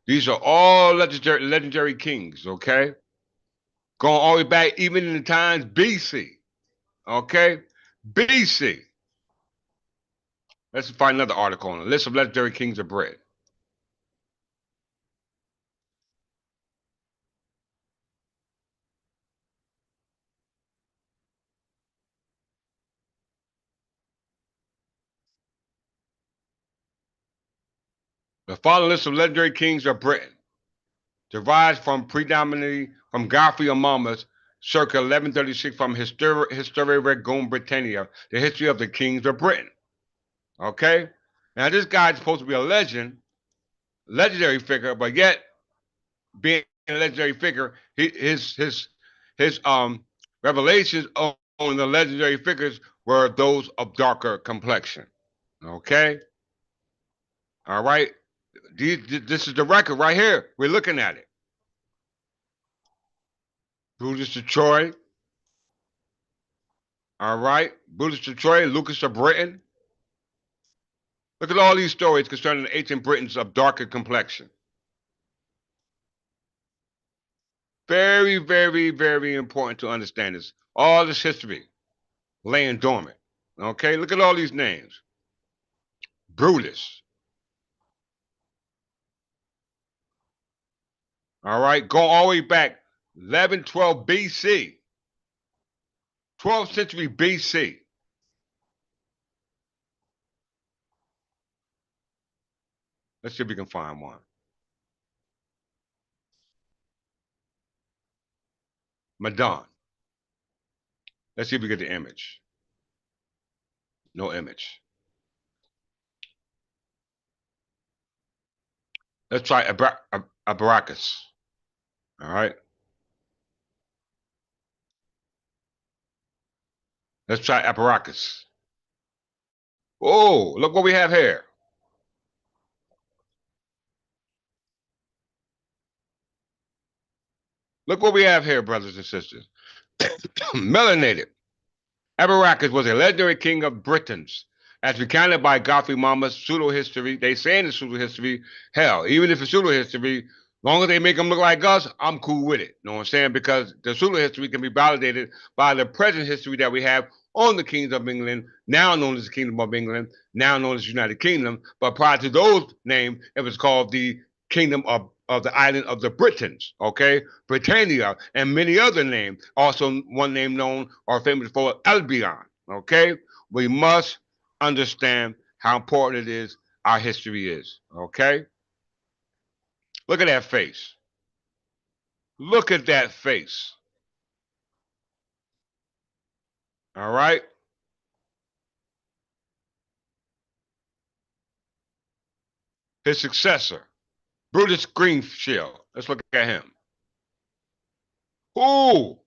These are all legendary kings, okay? Going all the way back even in the times BC, okay? BC. Let's find another article on the list of legendary kings of Britain. The following list of legendary kings of Britain derives from predominantly from Godfrey of Monmouth, circa 1136, from Historia Regum Britannia, the history of the kings of Britain. Okay? Now, this guy's supposed to be a legendary figure, but yet, being a legendary figure, his revelations on the legendary figures were those of darker complexion. Okay? All right? This is the record right here. We're looking at it. Brutus of Troy. All right. Brutus of Troy, Lucas of Britain. Look at all these stories concerning the ancient Britons of darker complexion. Very, very, very important to understand this. All this history laying dormant. Okay, look at all these names. Brutus. All right, going all the way back 1112 BC, 12th century BC. Let's see if we can find one. Madon. Let's see if we get the image. No image. Let's try Abaracus. All right. Let's try Abaracus. Oh, look what we have here. Look what we have here, brothers and sisters. Melanated. Abaracus was a legendary king of Britons. As recounted by Godfrey Mama's pseudo-history, they say in the pseudo-history, hell, even if it's pseudo-history, long as they make them look like us, I'm cool with it. You know what I'm saying? Because the pseudo-history can be validated by the present history that we have on the kings of England, now known as the Kingdom of England, now known as the United Kingdom. But prior to those names, it was called the Kingdom of the island of the Britons, okay? Britannia, and many other names. Also, one name known or famous for Albion, okay? We must understand how important it is our history is, okay? Look at that face. Look at that face. All right? His successor, Brutus Greenshield. Let's look at him. Ooh,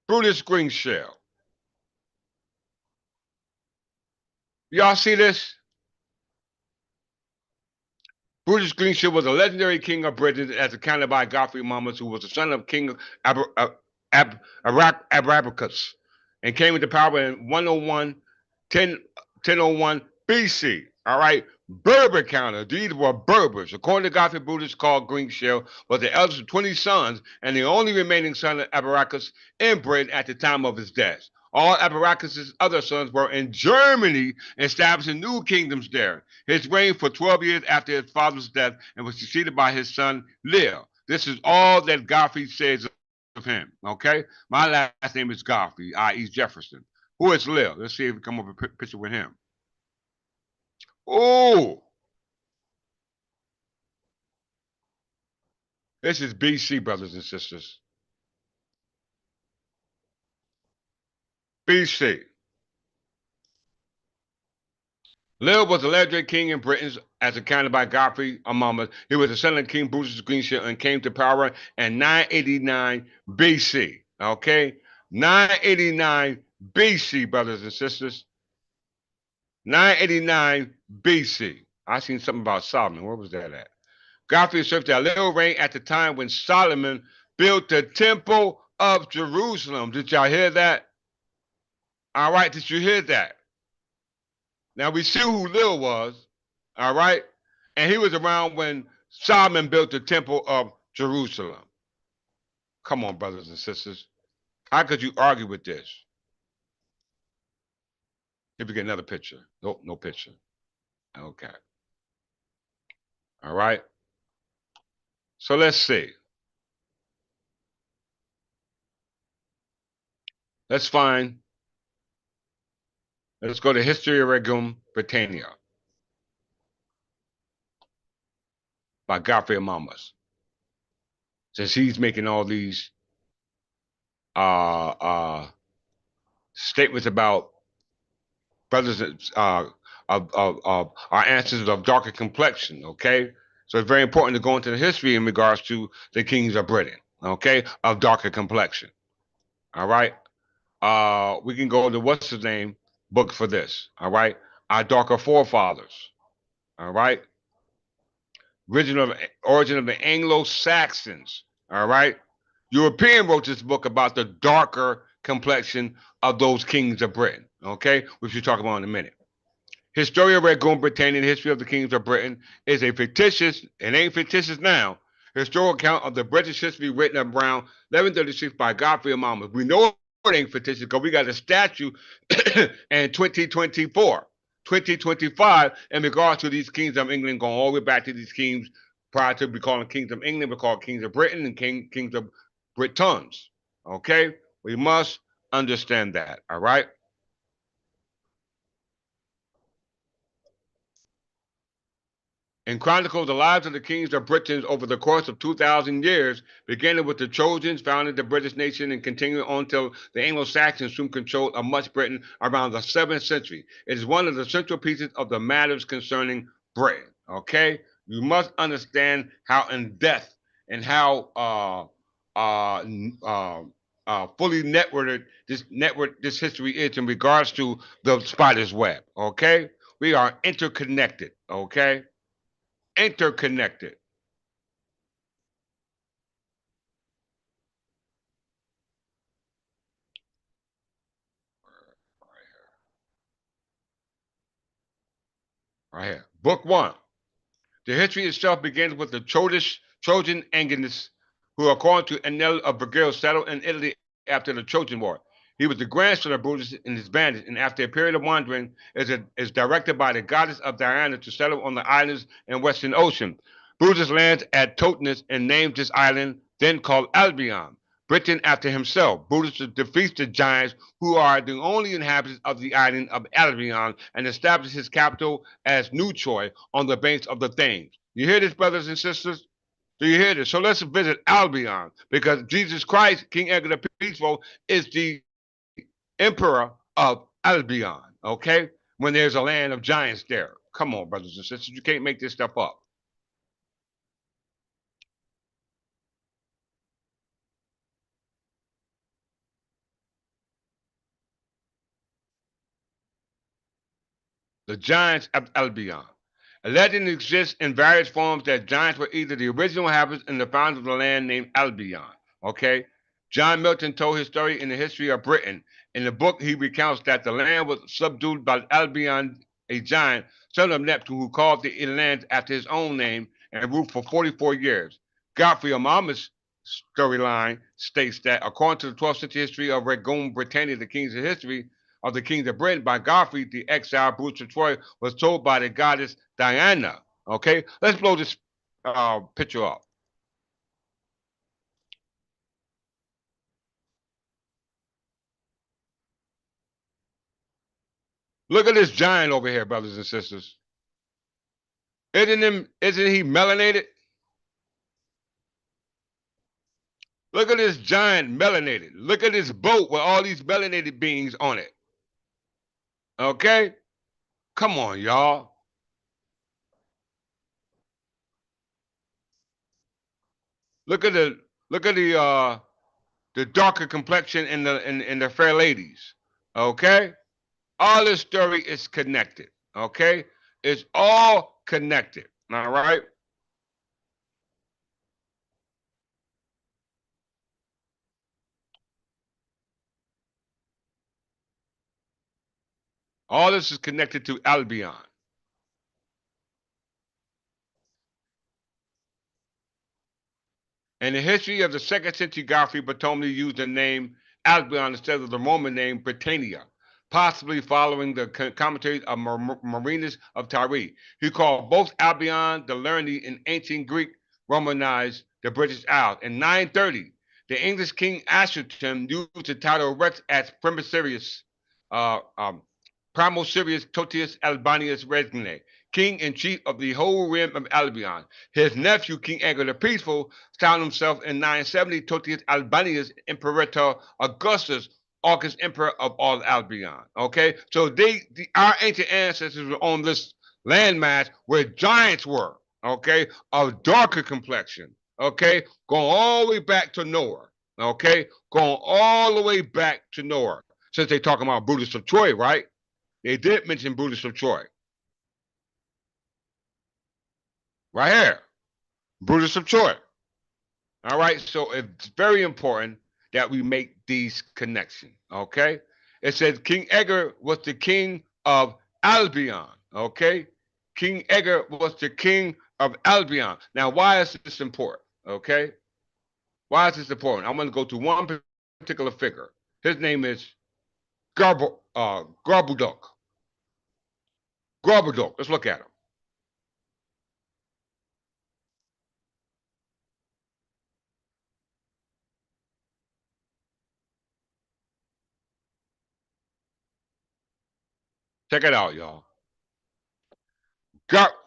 Brutus Greenshield. Y'all see this? Brutus Greenshield was a legendary king of Britain as accounted by Godfrey Monmouth, who was the son of King Abracus and came into power in 1001 BC. All right. Berber counter. These were Berbers. According to Godfrey Brutus, called Greenshield, was the eldest of 20 sons and the only remaining son of Abaracus in Britain at the time of his death. All Abaracus' other sons were in Germany, establishing new kingdoms there. His reign for 12 years after his father's death and was succeeded by his son Lear. This is all that Godfrey says of him. Okay, my last name is Godfrey, i.e. Jefferson. Who is Lear? Let's see if we come up with a picture with him. Oh, this is BC, brothers and sisters. BC. Lear was a legendary king in Britain, as accounted by Godfrey Monmouth. He was the son of King Brutus Greenshield and came to power in 989 BC. Okay, 989 BC, brothers and sisters. 989 BC. I seen something about Solomon. Where was that at? Godfrey served a little reign at the time when Solomon built the Temple of Jerusalem. Did y'all hear that? All right, did you hear that? Now we see who Lil was, all right? And he was around when Solomon built the Temple of Jerusalem. Come on, brothers and sisters. How could you argue with this? If you get another picture. Nope, no picture. Okay. All right. So let's see. Let's find, let's go to History of Regum Britannia by Godfrey Monmouth. Since he's making all these uh, uh, statements about brothers of our ancestors of darker complexion, okay? So it's very important to go into the history in regards to the kings of Britain, okay, of darker complexion. All right. We can go to what's his name book for this. All right. Our darker forefathers. All right. Origin of the Anglo-Saxons. All right. European wrote this book about the darker complexion of those kings of Britain. Okay, which we'll talk about in a minute. Historia Regum Britannia, the history of the kings of Britain, is a fictitious, it ain't fictitious now, historical account of the British history written around 1136 by Godfrey Monmouth. We know it ain't fictitious because we got a statue in 2024, 2025 in regards to these kings of England, going all the way back to these kings prior to be called kings of England, we called kings of Britain and kings of Britons. Okay? We must understand that, all right? and chronicles the lives of the kings of Britain over the course of 2,000 years, beginning with the Trojans founding the British nation and continuing on till the Anglo-Saxons soon controlled of much Britain around the 7th century. It is one of the central pieces of the matters concerning Britain. Okay? You must understand how in depth and how uh, uh, fully networked this history is in regards to the spider's web. Okay? We are interconnected. Okay? Interconnected. Right here. Book one. The history itself begins with the Trojan Anginus, who, according to Enel of Vergil, settled in Italy after the Trojan War. He was the grandson of Brutus and his bandits, and after a period of wandering, is directed by the goddess of Diana to settle on the islands in Western Ocean. Brutus lands at Totinus and names this island, then called Albion, Britain after himself. Brutus defeats the giants, who are the only inhabitants of the island of Albion, and establishes his capital as New Troy on the banks of the Thames. You hear this, brothers and sisters? Do you hear this? So let's visit Albion, because Jesus Christ, King Edgar the Peaceful, is the emperor of Albion, okay? When there's a land of giants there. Come on, brothers and sisters. You can't make this stuff up. The giants of Albion. A legend exists in various forms that giants were either the original inhabitants and the founders of the land named Albion. Okay? John Milton told his story in the history of Britain. In the book, he recounts that the land was subdued by Albion, a giant, son of Neptune, who called the land after his own name and ruled for 44 years. Godfrey of Monmouth's storyline states that, according to the 12th century history of Regum Britannia, the Kings of History, of the Kings of Britain by Godfrey, the exiled Bruce of Troy, was told by the goddess Diana. Okay, let's blow this picture up. Look at this giant over here, brothers and sisters. Isn't he melanated? Look at this giant melanated. Look at this boat with all these melanated beings on it. Okay? Come on, y'all. Look at the darker complexion in the fair ladies. Okay? All this story is connected. Okay? It's all connected. All right? All this is connected to Albion. In the history of the second century, Godfrey Ptolemy used the name Albion instead of the Roman name Britannia, possibly following the commentaries of Marinus of Tyre. He called both Albion the Lerni in ancient Greek, Romanized the British Isles. In 930, the English king Asherton used the title Rex as Primosirius, uh, um, Primosirius Totius Albanius Regne, king in chief of the whole realm of Albion. His nephew, King Edgar the Peaceful, styled himself in 970 Totius Albanius Imperator Augustus, August Emperor of all Albion. Okay, so our ancient ancestors were on this landmass where giants were. Okay, of darker complexion. Okay, going all the way back to Noah. Okay, going all the way back to Noah. Since they talking about Brutus of Troy, right? They did mention Brutus of Troy. Right here. Brutus of Troy. All right. So it's very important that we make these connections. Okay. It says King Edgar was the king of Albion. Okay. King Edgar was the king of Albion. Now, why is this important? Okay. Why is this important? I'm going to go to one particular figure. His name is Garbudok. Garbudok. Let's look at him. Check it out, y'all.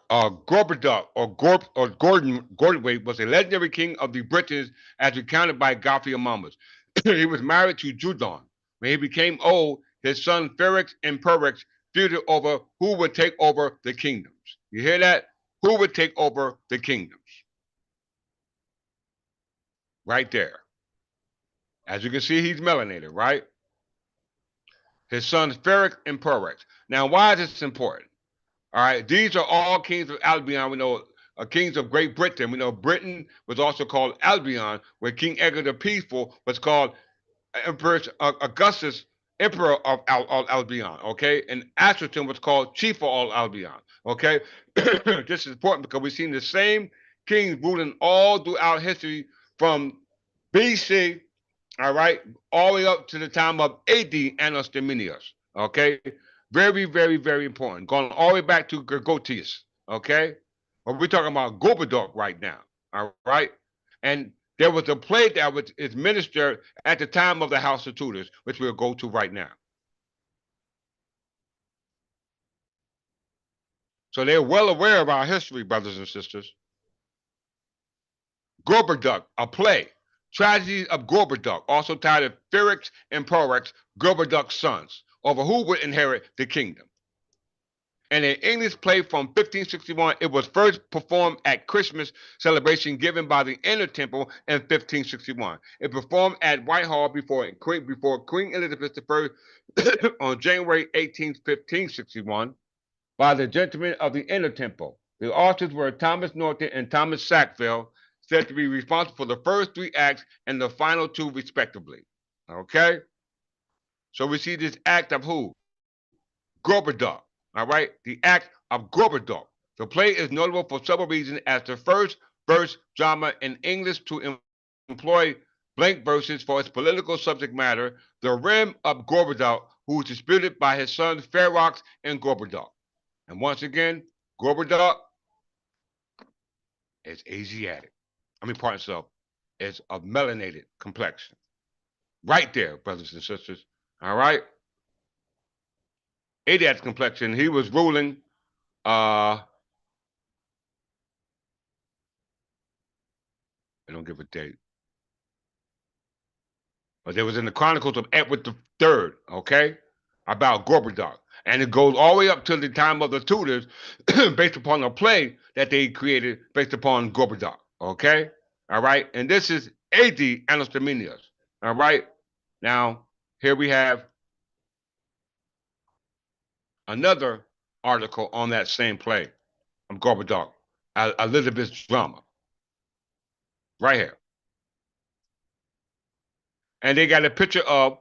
Gorboduc or Gordon Gordonway was a legendary king of the Britons as recounted by Godfrey Amamos. He was married to Judon. When he became old, his son Ferrex and Perex feuded over who would take over the kingdoms. You hear that? Who would take over the kingdoms? Right there. As you can see, he's melanated, right? His sons Ferrex and Perex. Now, why is this important? All right, these are all kings of Albion. We know kings of Great Britain. We know Britain was also called Albion, where King Edgar the Peaceful was called Emperor Augustus, Emperor of Albion. Okay, and Atherton was called Chief of all Albion. Okay, this is important because we've seen the same kings ruling all throughout history from BC, all right, all the way up to the time of AD Annus Dominius. Okay, very, very, very important. Going all the way back to Gregorius. Okay, but we're talking about Gorboduc right now. All right, and there was a play that was administered at the time of the House of Tudors, which we'll go to right now. So they're well aware of our history, brothers and sisters. Gorboduc, a play. Tragedy of Gorboduc, also titled Ferrex and Porrex, Gorboduc's sons, over who would inherit the kingdom. In an English play from 1561, it was first performed at Christmas celebration given by the Inner Temple in 1561. It performed at Whitehall before Queen Elizabeth I on January 18, 1561, by the gentlemen of the Inner Temple. The authors were Thomas Norton and Thomas Sackville, said to be responsible for the first three acts and the final two, respectively. Okay? So we see this act of who? Gorboduc. All right? The act of Gorboduc. The play is notable for several reasons as the first verse drama in English to employ blank verses for its political subject matter, the realm of Gorboduc, who is disputed by his sons Ferox and Gorboduc. And once again, Gorboduc is Asiatic. Pardon myself, is of melanated complexion. Right there, brothers and sisters. All right? Asiatic complexion. He was ruling I don't give a date. But there was in the Chronicles of Edward III, okay, about Gorboduc. And it goes all the way up to the time of the Tudors based upon a play that they created based upon Gorboduc, okay? All right? And this is AD Annus Dominius, all right? Now, here we have another article on that same play of Gorboduc, Elizabeth's drama, right here. And they got a picture of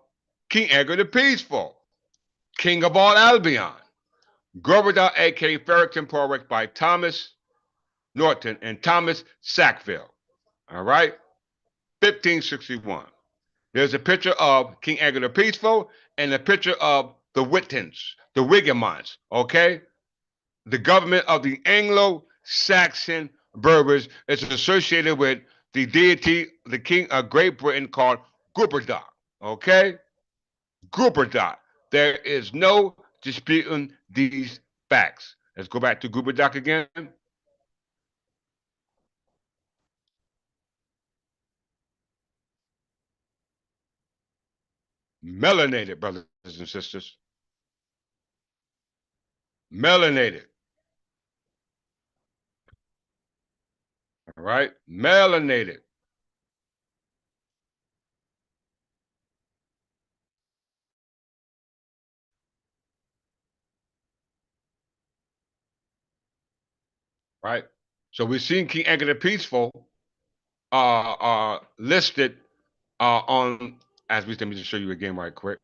King Edgar the Peaceful, King of all Albion. Gorboduc, a.k.a. Ferrex and Porrex by Thomas Norton and Thomas Sackville. All right? 1561. There's a picture of King Edgar the Peaceful and a picture of the Wittens, the Wigamonts, okay? The government of the Anglo-Saxon Berbers is associated with the deity, the king of Great Britain called Gorboduc, okay? Gorboduc. There is no disputing these facts. Let's go back to Gorboduc again. Melanated, brothers and sisters. Melanated. All right? Melanated. Right? So we've seen King Edgar the Peaceful listed on, let me just show you again right quick.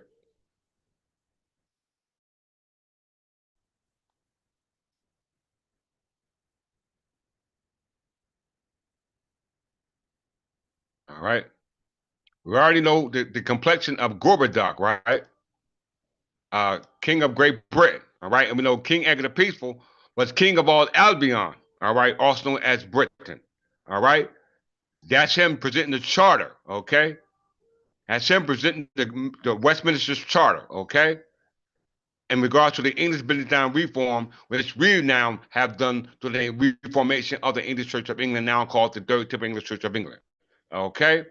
All right. We already know the complexion of Gorboduc, right? King of Great Britain, all right? And we know King Edgar the Peaceful was king of all Albion, all right? Also known as Britain, all right? That's him presenting the charter, okay? That's him presenting the Westminster Charter, okay? in regards to the English Byzantine reform, which we now have done to the reformation of the English Church of England, now called the Third Temple English Church of England. Okay?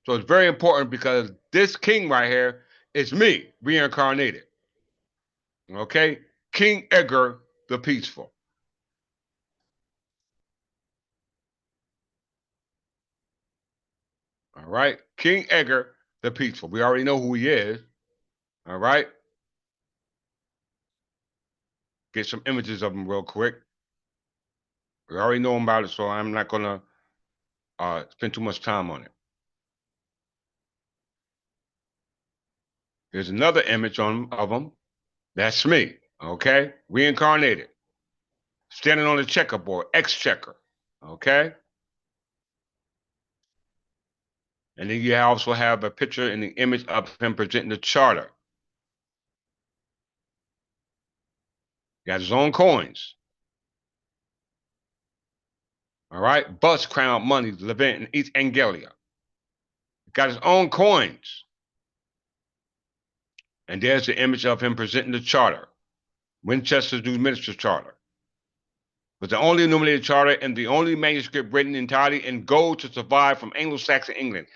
So it's very important because this king right here is me, reincarnated. Okay? King Edgar the Peaceful. All right? King Edgar the Peaceful. We already know who he is. All right? Get some images of him real quick. We already know about it, so I'm not going to spend too much time on it. Here's another image of him. That's me, okay? Reincarnated. Standing on the checkerboard, exchequer, okay? And then you also have a picture in the image of him presenting the charter. He got his own coins. All right? Bust crown money, Levant and East Anglia. Got his own coins. And there's the image of him presenting the charter. Winchester's New Minister Charter. Was the only illuminated charter and the only manuscript written entirely in gold to survive from Anglo-Saxon England.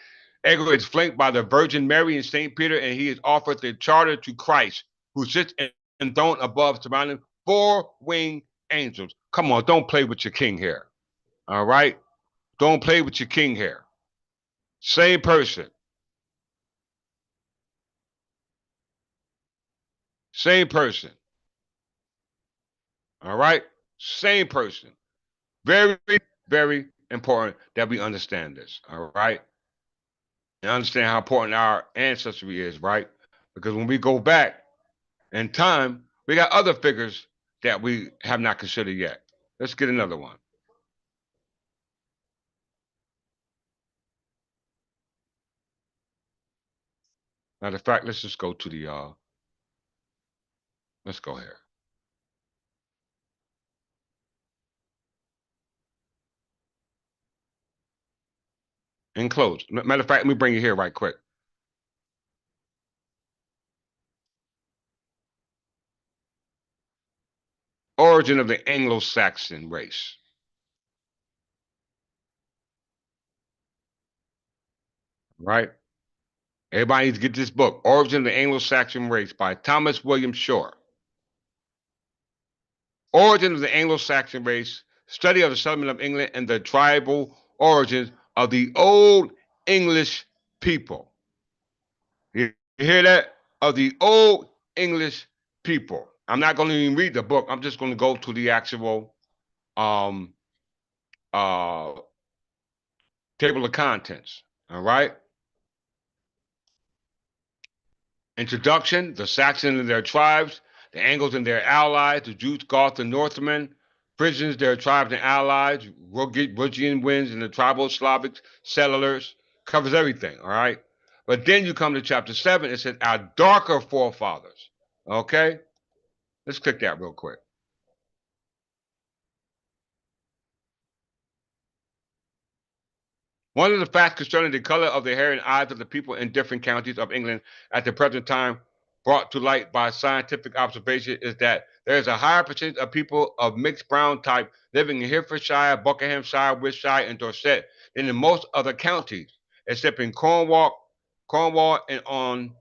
Edgar is flanked by the Virgin Mary and St. Peter, and he is offered the charter to Christ, who sits enthroned above, surrounding four-winged angels. Come on, don't play with your king here. All right? Don't play with your king here. Same person. Same person. All right? Same person. Very, very important that we understand this. All right? And understand how important our ancestry is, right? Because when we go back in time, we got other figures that we have not considered yet. Let's get another one. Matter of fact, let's just go to the let's go here. And close. Matter of fact, let me bring you here right quick. Origin of the Anglo-Saxon race. Right? Everybody needs to get this book, Origin of the Anglo-Saxon Race by Thomas William Shore. Origin of the Anglo-Saxon Race, study of the settlement of England and the tribal origins of the Old English people. You hear that? Of the Old English people. I'm not going to even read the book. I'm just going to go to the actual um, uh, table of contents. All right. Introduction: the Saxons and their tribes, the Angles and their allies, the Jutes, Goths, and Northmen, Frisians, their tribes and allies, Rugian winds, and the tribal Slavic settlers. Covers everything. All right. But then you come to chapter 7. It says our darker forefathers. Okay. Let's click that real quick. One of the facts concerning the color of the hair and eyes of the people in different counties of England at the present time, brought to light by scientific observation, is that there is a higher percentage of people of mixed brown type living in Herefordshire, Buckinghamshire, Wiltshire, and Dorset than in most other counties, except in Cornwall, and on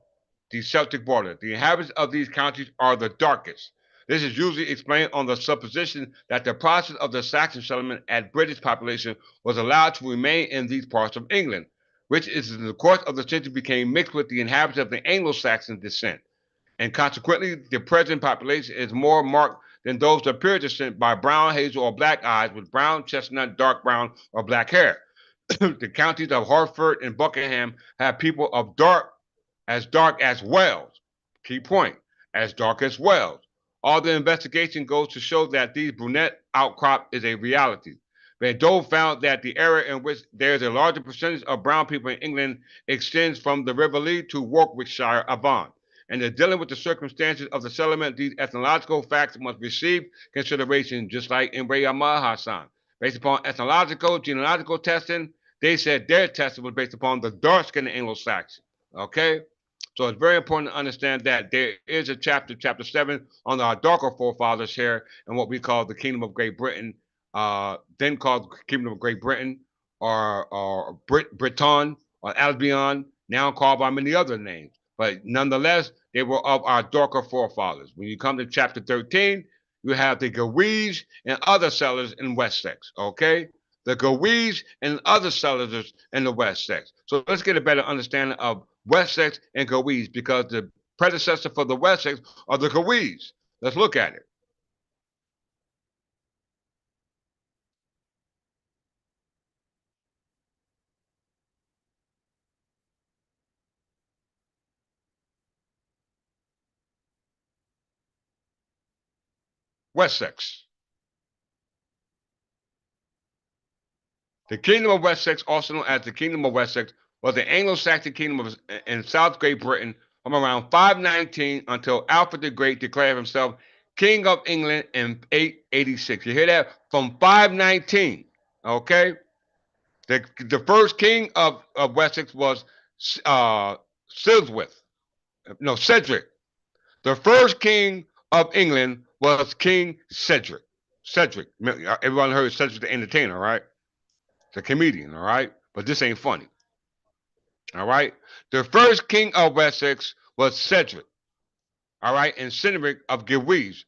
the Celtic border. The inhabitants of these counties are the darkest. This is usually explained on the supposition that the process of the Saxon settlement at British population was allowed to remain in these parts of England, which is in the course of the century became mixed with the inhabitants of the Anglo-Saxon descent. And consequently, the present population is more marked than those of pure descent by brown, hazel, or black eyes with brown, chestnut, dark brown, or black hair. The counties of Hertford and Buckingham have people of dark as Wales. Key point, as dark as Wales. All the investigation goes to show that these brunette outcrop is a reality. Van Dole found that the area in which there is a larger percentage of brown people in England extends from the River Lee to Warwickshire, Avon. And in dealing with the circumstances of the settlement, these ethnological facts must receive consideration, just like in Ray Ahmad Hassan. Based upon ethnological, genealogical testing, they said their testing was based upon the dark-skinned Anglo-Saxon. Okay? So it's very important to understand that there is a chapter 7, on our darker forefathers here and what we call the Kingdom of Great Britain, then called Kingdom of Great Britain, or Britain, or Albion, now called by many other names. But nonetheless, they were of our darker forefathers. When you come to chapter 13, you have the Gawese and other settlers in Wessex, okay? The Gawese and other settlers in the Wessex. So let's get a better understanding of Wessex and Gawese, because the predecessor for the Wessex are the Gawese. Let's look at it. Wessex. The Kingdom of Wessex, also known as the Kingdom of Wessex, was the Anglo-Saxon kingdom in South Great Britain from around 519 until Alfred the Great declared himself King of England in 886. You hear that? From 519, okay? The first king of Wessex was Silswith. No, Cedric. The first king of England was King Cedric. Cedric. Everyone heard Cedric the Entertainer, right? The comedian, all right? But this ain't funny, all right? The first king of Wessex was Cedric, all right, and Cynric of Gawese.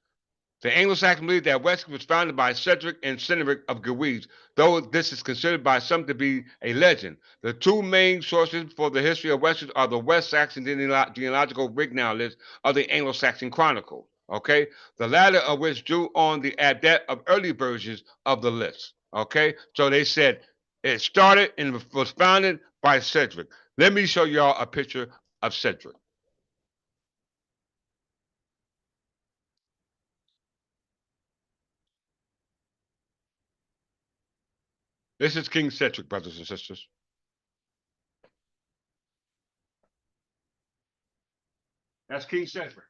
The Anglo-Saxons believe that Wessex was founded by Cedric and Cynric of Gawese, though this is considered by some to be a legend. The two main sources for the history of Wessex are the West Saxon genealogical Rignall list of the Anglo-Saxon Chronicle, okay? The latter of which drew on the adept of early versions of the list, okay? So they said it started and was founded by Cedric. Let me show y'all a picture of Cedric. This is King Cedric, brothers and sisters. That's King Cedric.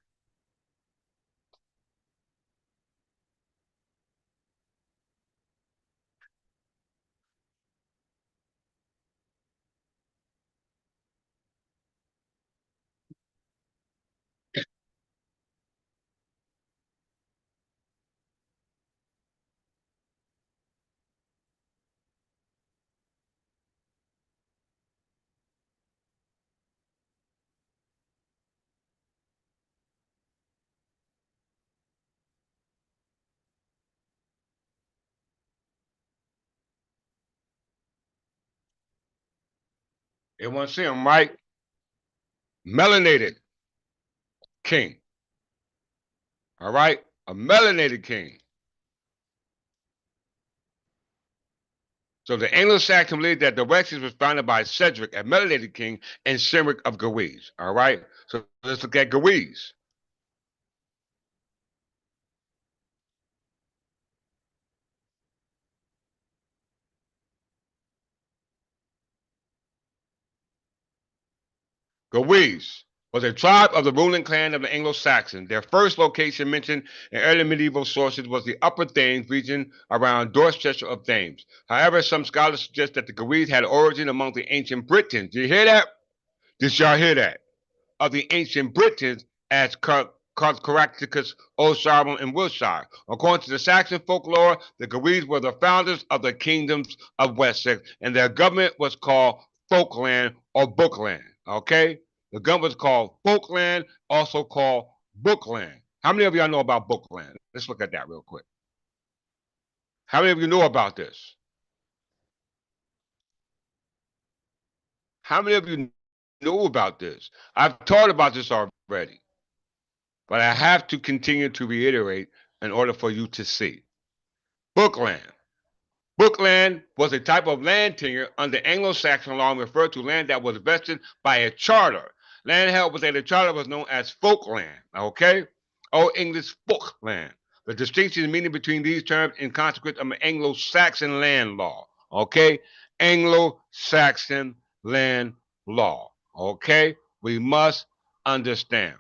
Everyone see him, right? Melanated king. All right? A melanated king. So the Anglo-Saxon believed that the Wessex was founded by Cedric, a melanated king, and Cynric of Gawese. All right? So let's look at Gawese. Gawese was a tribe of the ruling clan of the Anglo-Saxons. Their first location mentioned in early medieval sources was the Upper Thames region around Dorchester of Thames. However, some scholars suggest that the Gawese had origin among the ancient Britons. Did you hear that? Did y'all hear that? Of the ancient Britons as Caractacus, Osirian, and Wiltshire. According to the Saxon folklore, the Gawese were the founders of the kingdoms of Wessex, and their government was called Folkland or Bookland. Okay? The government was called Folkland, also called Bookland. How many of y'all know about Bookland? Let's look at that real quick. How many of you know about this? How many of you know about this? I've taught about this already, but I have to continue to reiterate in order for you to see. Bookland. Bookland was a type of land tenure under Anglo-Saxon law and referred to land that was vested by a charter. Land held within a charter was known as folkland, okay? Old English folkland. The distinction meaning between these terms in consequence of Anglo-Saxon land law, okay? Anglo-Saxon land law, okay? We must understand.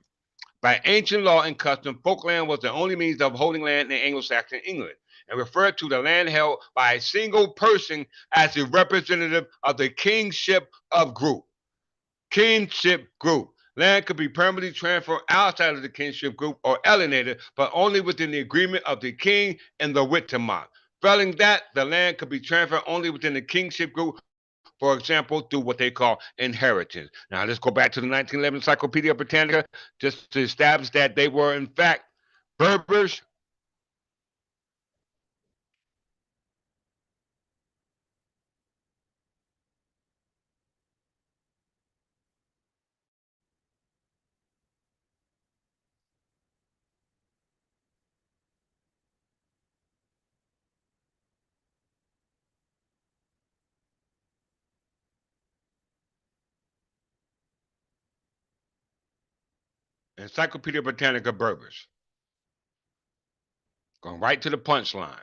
By ancient law and custom, folkland was the only means of holding land in Anglo-Saxon England and referred to the land held by a single person as the representative of the kingship of group. Kingship group. Land could be permanently transferred outside of the kinship group or alienated, but only within the agreement of the king and the witteman. Failing that, the land could be transferred only within the kingship group, for example, through what they call inheritance. Now, let's go back to the 1911 Encyclopedia Britannica just to establish that they were, in fact, Berbers. Encyclopedia Britannica Berbers. Going right to the punchline.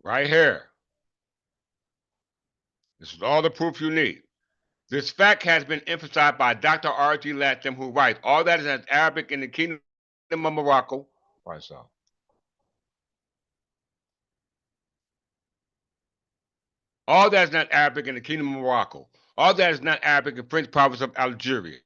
Right here. This is all the proof you need. This fact has been emphasized by Dr. R.G. Latham, who writes, all that is in Arabic in the Kingdom of Morocco. Right, so. All that is not Arabic in the Kingdom of Morocco. All that is not Arabic in French province of Algeria.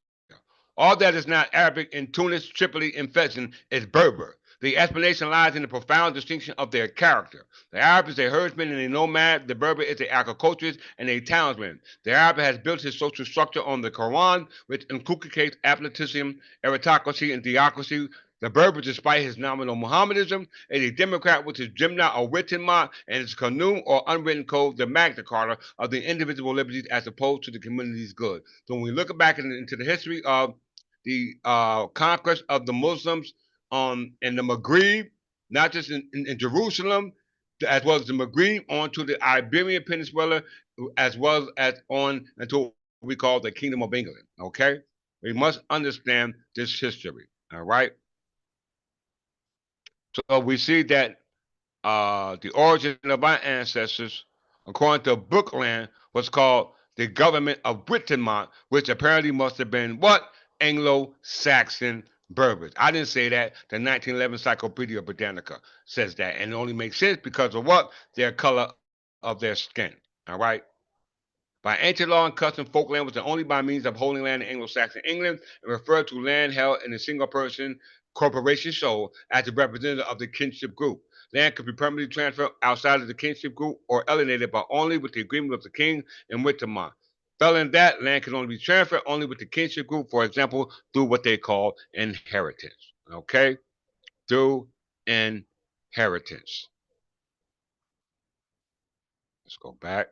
All that is not Arabic in Tunis, Tripoli, and Fez is Berber. The explanation lies in the profound distinction of their character. The Arab is a herdsman and a nomad. The Berber is an agriculturist and a townsman. The Arab has built his social structure on the Quran, which inculcates absolutism, aristocracy, and theocracy. The Berber, despite his nominal Mohammedanism, is a Democrat with his Jimna or Wittenma and his Qanun or unwritten code, the Magna Carta of the individual liberties as opposed to the community's good. So when we look back into the history of the conquest of the Muslims in the Maghreb, not just in Jerusalem, as well as the Maghreb, onto the Iberian Peninsula, as well as on into what we call the Kingdom of England. Okay, we must understand this history. All right. So we see that the origin of our ancestors, according to Bookland, was called the government of Britanmont, which apparently must have been what? Anglo-Saxon Berbers. I didn't say that. The 1911 Encyclopedia Britannica says that. And it only makes sense because of what? Their color of their skin. All right? By ancient law and custom, folkland was the only by means of holding land in Anglo-Saxon England and referred to land held in a single person corporation soul as the representative of the kinship group. Land could be permanently transferred outside of the kinship group or alienated, but only with the agreement of the king and with the monarch. Failing that, land can only be transferred only with the kinship group, for example, through what they call inheritance. Okay? Through inheritance. Let's go back.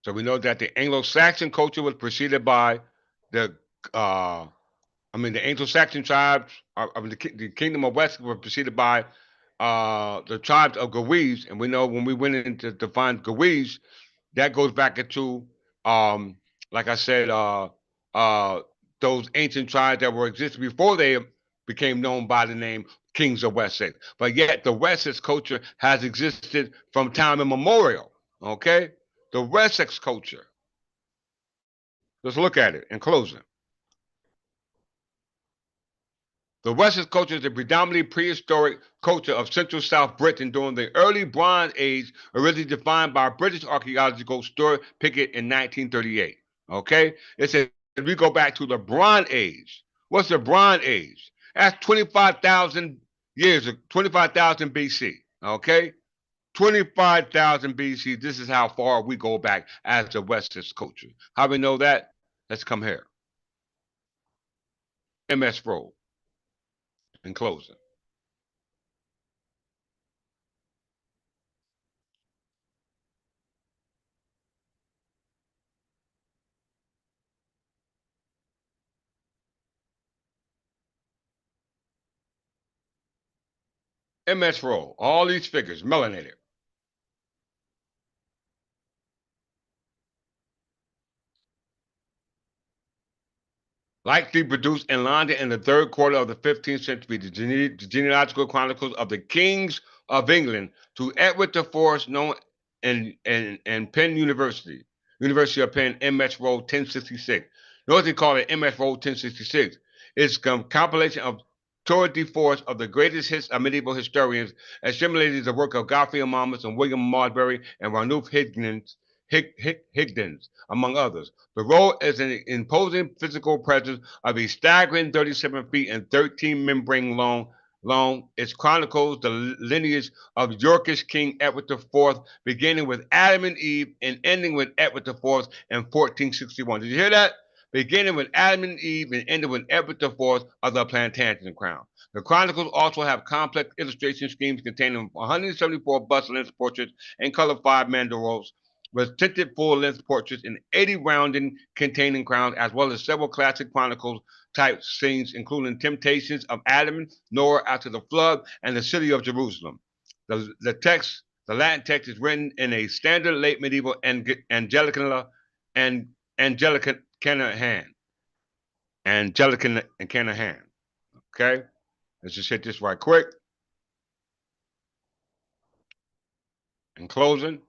So we know that the Anglo-Saxon culture was preceded by the, the Anglo-Saxon tribes, the Kingdom of West were preceded by the tribes of Gauese, and we know when we went into to find Gauese, that goes back into, like I said, those ancient tribes that were existed before they became known by the name Kings of Wessex. But yet the Wessex culture has existed from time immemorial. Okay, the Wessex culture. Let's look at it in closing. The Wessex culture is a predominantly prehistoric culture of Central South Britain during the early Bronze Age, originally defined by British archaeologist Stuart Pickett in 1938. Okay? It says we go back to the Bronze Age. What's the Bronze Age? That's 25,000 years, 25,000 BC. Okay? 25,000 BC. This is how far we go back as the Wessex culture. How we know that? Let's come here. MS Roll in closing. MS Roll, all these figures, melanated. Likely produced in London in the third quarter of the 15th century, the genealogical chronicles of the kings of England to Edward IV, known in Penn University. University of Penn, MS Roll 1066. Notice they call it MS Roll 1066. It's a compilation of tour de force of the greatest hits of medieval historians, assimilating the work of Godfrey Monmouth and William Malmesbury and Ranulph Higdons, among others. The roll is an imposing physical presence of a staggering 37 feet and 13 membrane long. It chronicles the lineage of Yorkish King Edward IV, beginning with Adam and Eve and ending with Edward IV in 1461. Did you hear that? Beginning with Adam and Eve and ending with Edward IV of the Plantagenet crown. The chronicles also have complex illustration schemes containing 174 bust-length portraits and color 5 mandarols, with tinted full-length portraits and 80 rounding containing crowns, as well as several classic chronicles type scenes, including temptations of Adam, Noah after the flood, and the city of Jerusalem. The Latin text is written in a standard late medieval Anglican hand. Hand. Okay, let's just hit this right quick. In closing,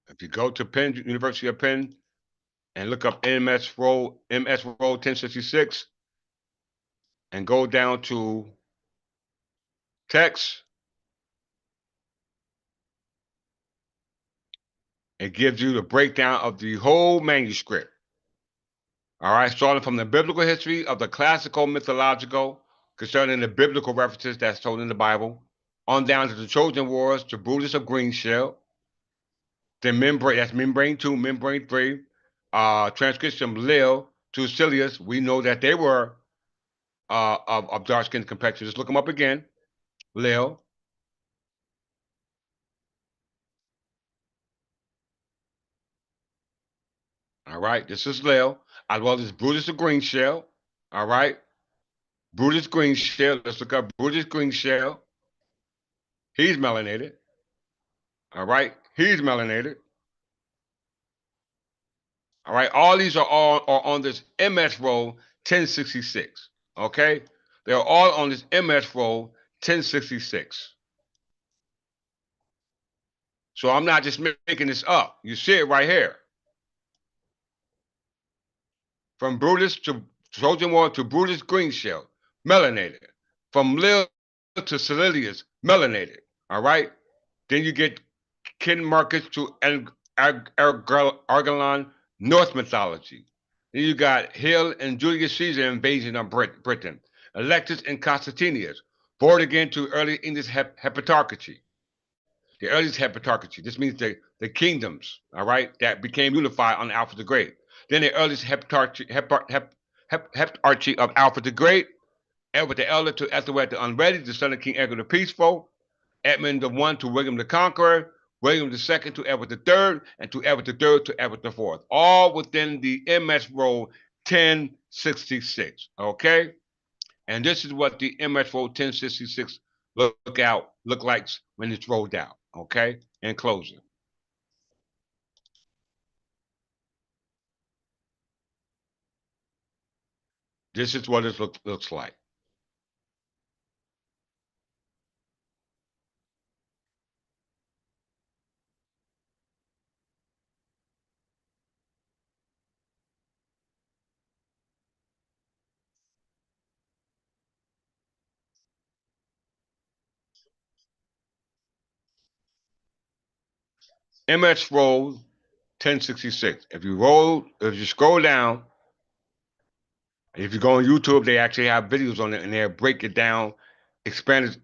if you go to Penn, University of Penn, and look up MS Roll 1066, and go down to text, it gives you the breakdown of the whole manuscript. All right, starting from the biblical history of the classical mythological concerning the biblical references that's told in the Bible, on down to the Trojan Wars, to Brutus of Greenshell, then membrane, that's membrane 2, membrane 3, transcription from Lil to Silius. We know that they were of dark skin complexion. Just look them up again. Lil. All right, this is Lil, as well as Brutus of Greenshell. All right, Brutus Greenshell. Let's look up Brutus Greenshell. He's melanated. All right, he's melanated. All right, all these are on this MS roll 1066. Okay, they're all on this MS roll 1066. So I'm not just making this up. You see it right here. From Brutus to Trojan War to Brutus Greenshell, melanated. From Lil to Sililius, melanated. All right. Then you get King Marcus to Argelon, Norse mythology. Then you got Hill and Julius Caesar invasion of Britain. Electus and Constantius, forward again to early English heptarchy. The earliest heptarchy. This means the kingdoms, all right, that became unified on Alfred the Great. Then the earliest heptarchy of Alfred the Great, Edward the Elder to Ethelred the Unready, the son of King Edward the Peaceful, Edmund I to William the Conqueror, William II to Edward III, and to Edward III to Edward IV, all within the MS roll 1066. Okay, and this is what the MS roll 1066 look like when it's rolled out. Okay, in closing. This is what it looks like. MS roll 1066. If you scroll down, if you go on YouTube, they actually have videos on it and they break it down, expanded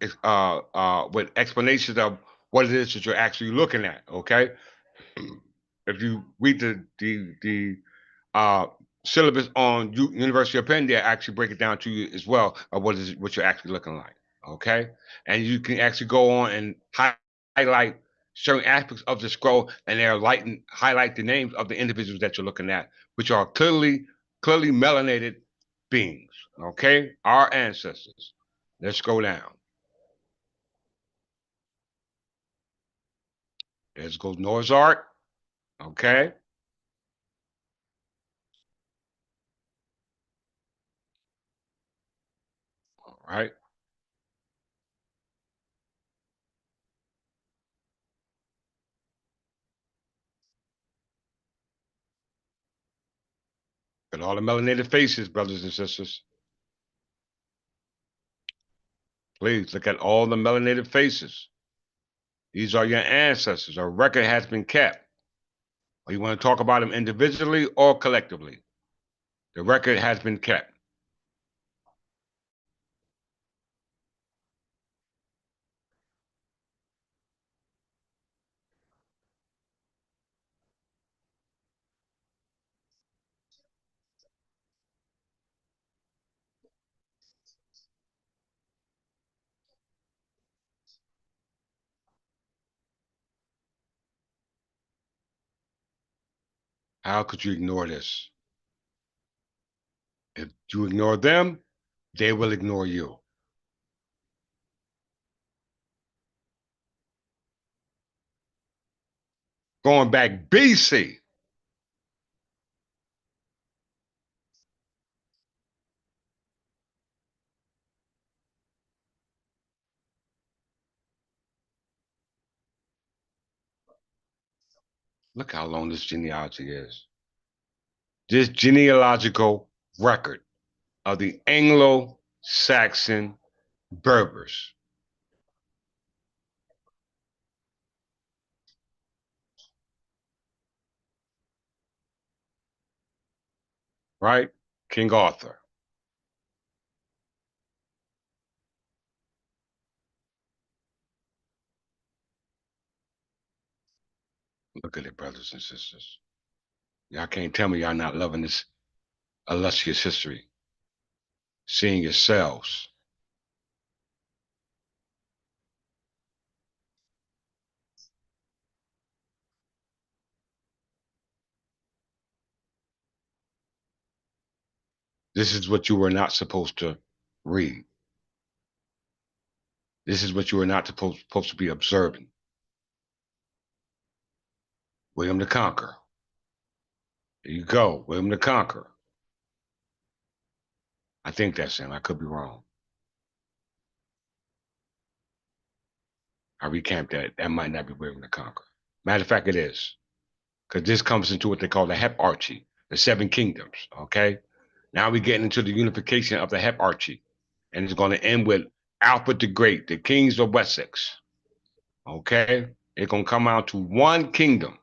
with explanations of what it is that you're actually looking at. Okay, if you read the syllabus on University of Penn, they actually break it down to you as well of what you're actually looking like. Okay, and you can actually go on and highlight certain aspects of the scroll, and they highlight the names of the individuals that you're looking at, which are clearly melanated beings. Okay, our ancestors. Let's go down. Let's go Noah's Ark. Okay. right? But all the melanated faces, brothers and sisters, please look at all the melanated faces. These are your ancestors. A record has been kept. Or you want to talk about them individually or collectively? The record has been kept. How could you ignore this? If you ignore them, they will ignore you. Going back BC, look how long this genealogy is. This genealogical record of the Anglo-Saxon Berbers, right? King Arthur. Look at it, brothers and sisters. Y'all can't tell me y'all not loving this illustrious history, seeing yourselves. This is what you were not supposed to read. This is what you were not supposed to be observing. William the Conqueror. There you go, William the Conqueror. I think that's him. I could be wrong. I recapped that. That might not be William the Conqueror. Matter of fact, it is. Because this comes into what they call the Heptarchy, the Seven Kingdoms. Okay. Now we're getting into the unification of the Heptarchy. And it's going to end with Alfred the Great, the kings of Wessex. Okay. It's going to come out to one kingdom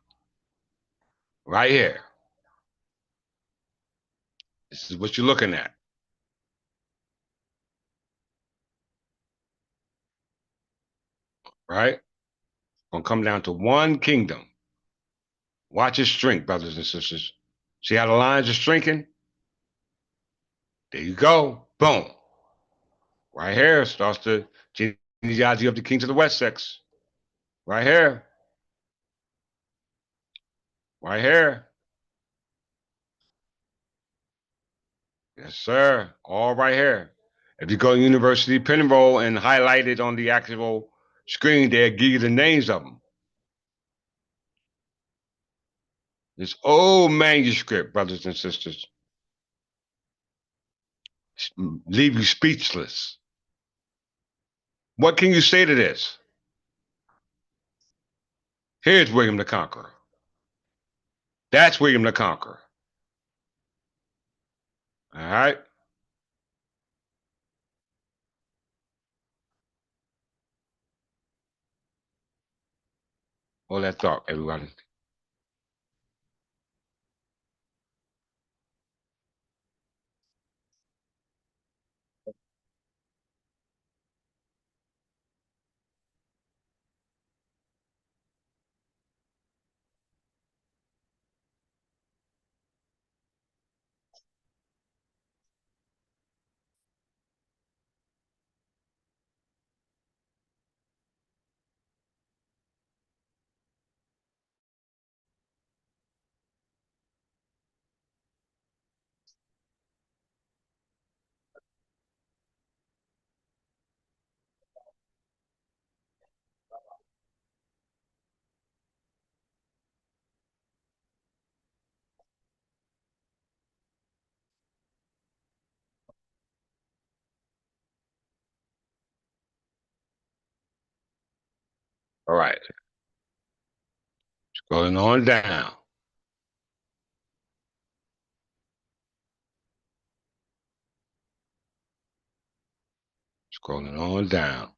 right here. This is what you're looking at. Right. Going to come down to one kingdom. Watch it shrink, brothers and sisters. See how the lines are shrinking? There you go. Boom. Right here starts the genealogy of the kings of the Wessex. Right here. Right here. Yes, sir. All right here. If you go to University Penroll and highlight it on the actual screen, they'll give you the names of them. This old manuscript, brothers and sisters, leave you speechless. What can you say to this? Here's William the Conqueror. That's William the Conqueror. All right. Hold that thought, everybody. All right. Scrolling on down. Scrolling on down.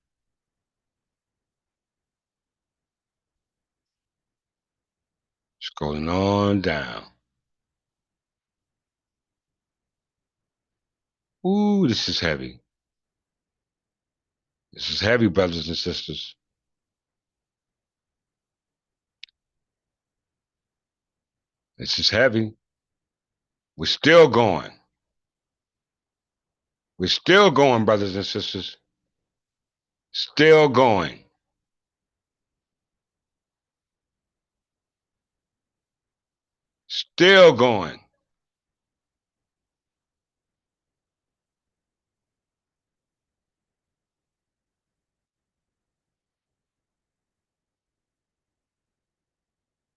Scrolling on down. Ooh, this is heavy. This is heavy, brothers and sisters. This is heavy. We're still going. We're still going, brothers and sisters. Still going. Still going.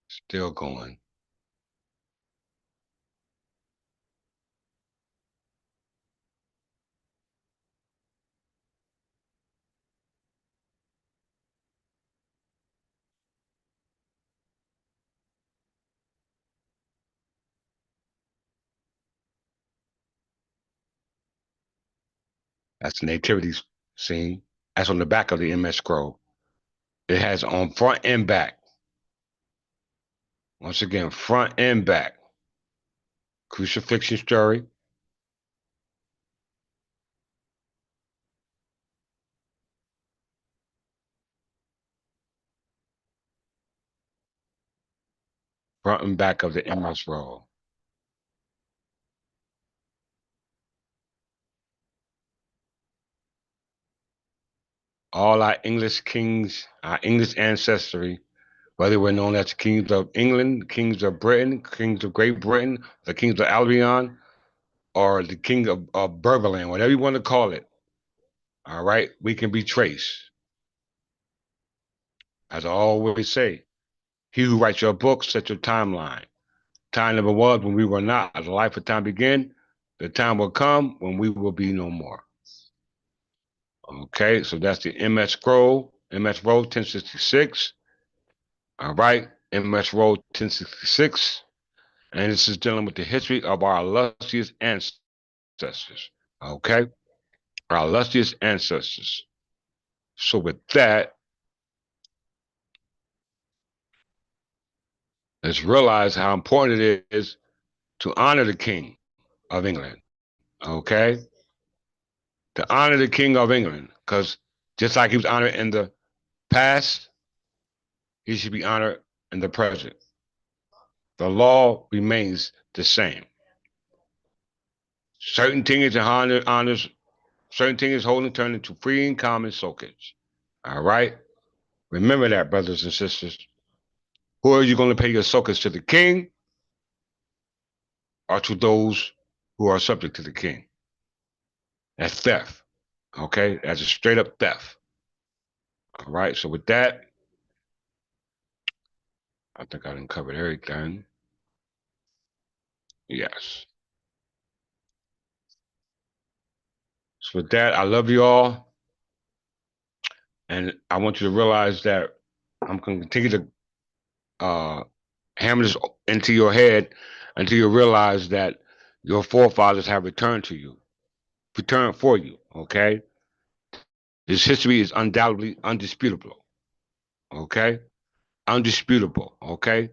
Still going. That's the nativity scene. That's on the back of the MS scroll. It has on front and back. Once again, front and back. Crucifixion story. Front and back of the MS roll. All our English kings, our English ancestry, whether we're known as the kings of England, kings of Britain, kings of Great Britain, the kings of Albion, or the king of Berberland, whatever you want to call it. All right, we can be traced. As I always say, he who writes your book sets your timeline. Time never was when we were not. As the life of time begin, the time will come when we will be no more. Okay, so that's the MS scroll, MS roll 1066. All right, MS roll 1066. And this is dealing with the history of our illustrious ancestors. Okay, our illustrious ancestors. So with that, let's realize how important it is to honor the King of England. Okay, to honor the King of England, because just like he was honored in the past, he should be honored in the present. The law remains the same. Certain things honors, certain things holding turn into free and common soakage. All right? Remember that, brothers and sisters. Who are you going to pay your soakage to, the king or to those who are subject to the king? That's theft. Okay? That's a straight up theft. All right? So with that, I think I done covered everything. Yes. So with that, I love you all. And I want you to realize that I'm going to continue to hammer this into your head until you realize that your forefathers have returned to you, returned for you. Okay, this history is undoubtedly undisputable. Okay, undisputable. Okay,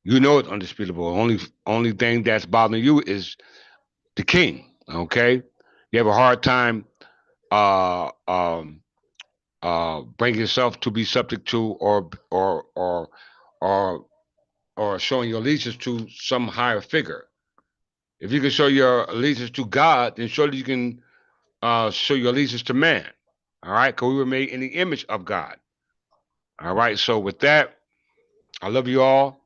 you know it's undisputable. Only thing that's bothering you is the king. Okay, you have a hard time uh um bringing yourself to be subject to or or showing your allegiance to some higher figure. If you can show your allegiance to God, then surely you can show your allegiance to man. All right, because we were made in the image of God. All right, so with that, I love you all,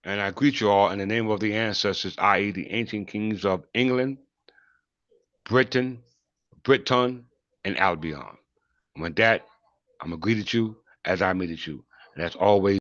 and I greet you all in the name of the ancestors, i.e., the ancient kings of England, Britain, Britain, and Albion. And with that, I'm gonna greet you as I meet you, and that's always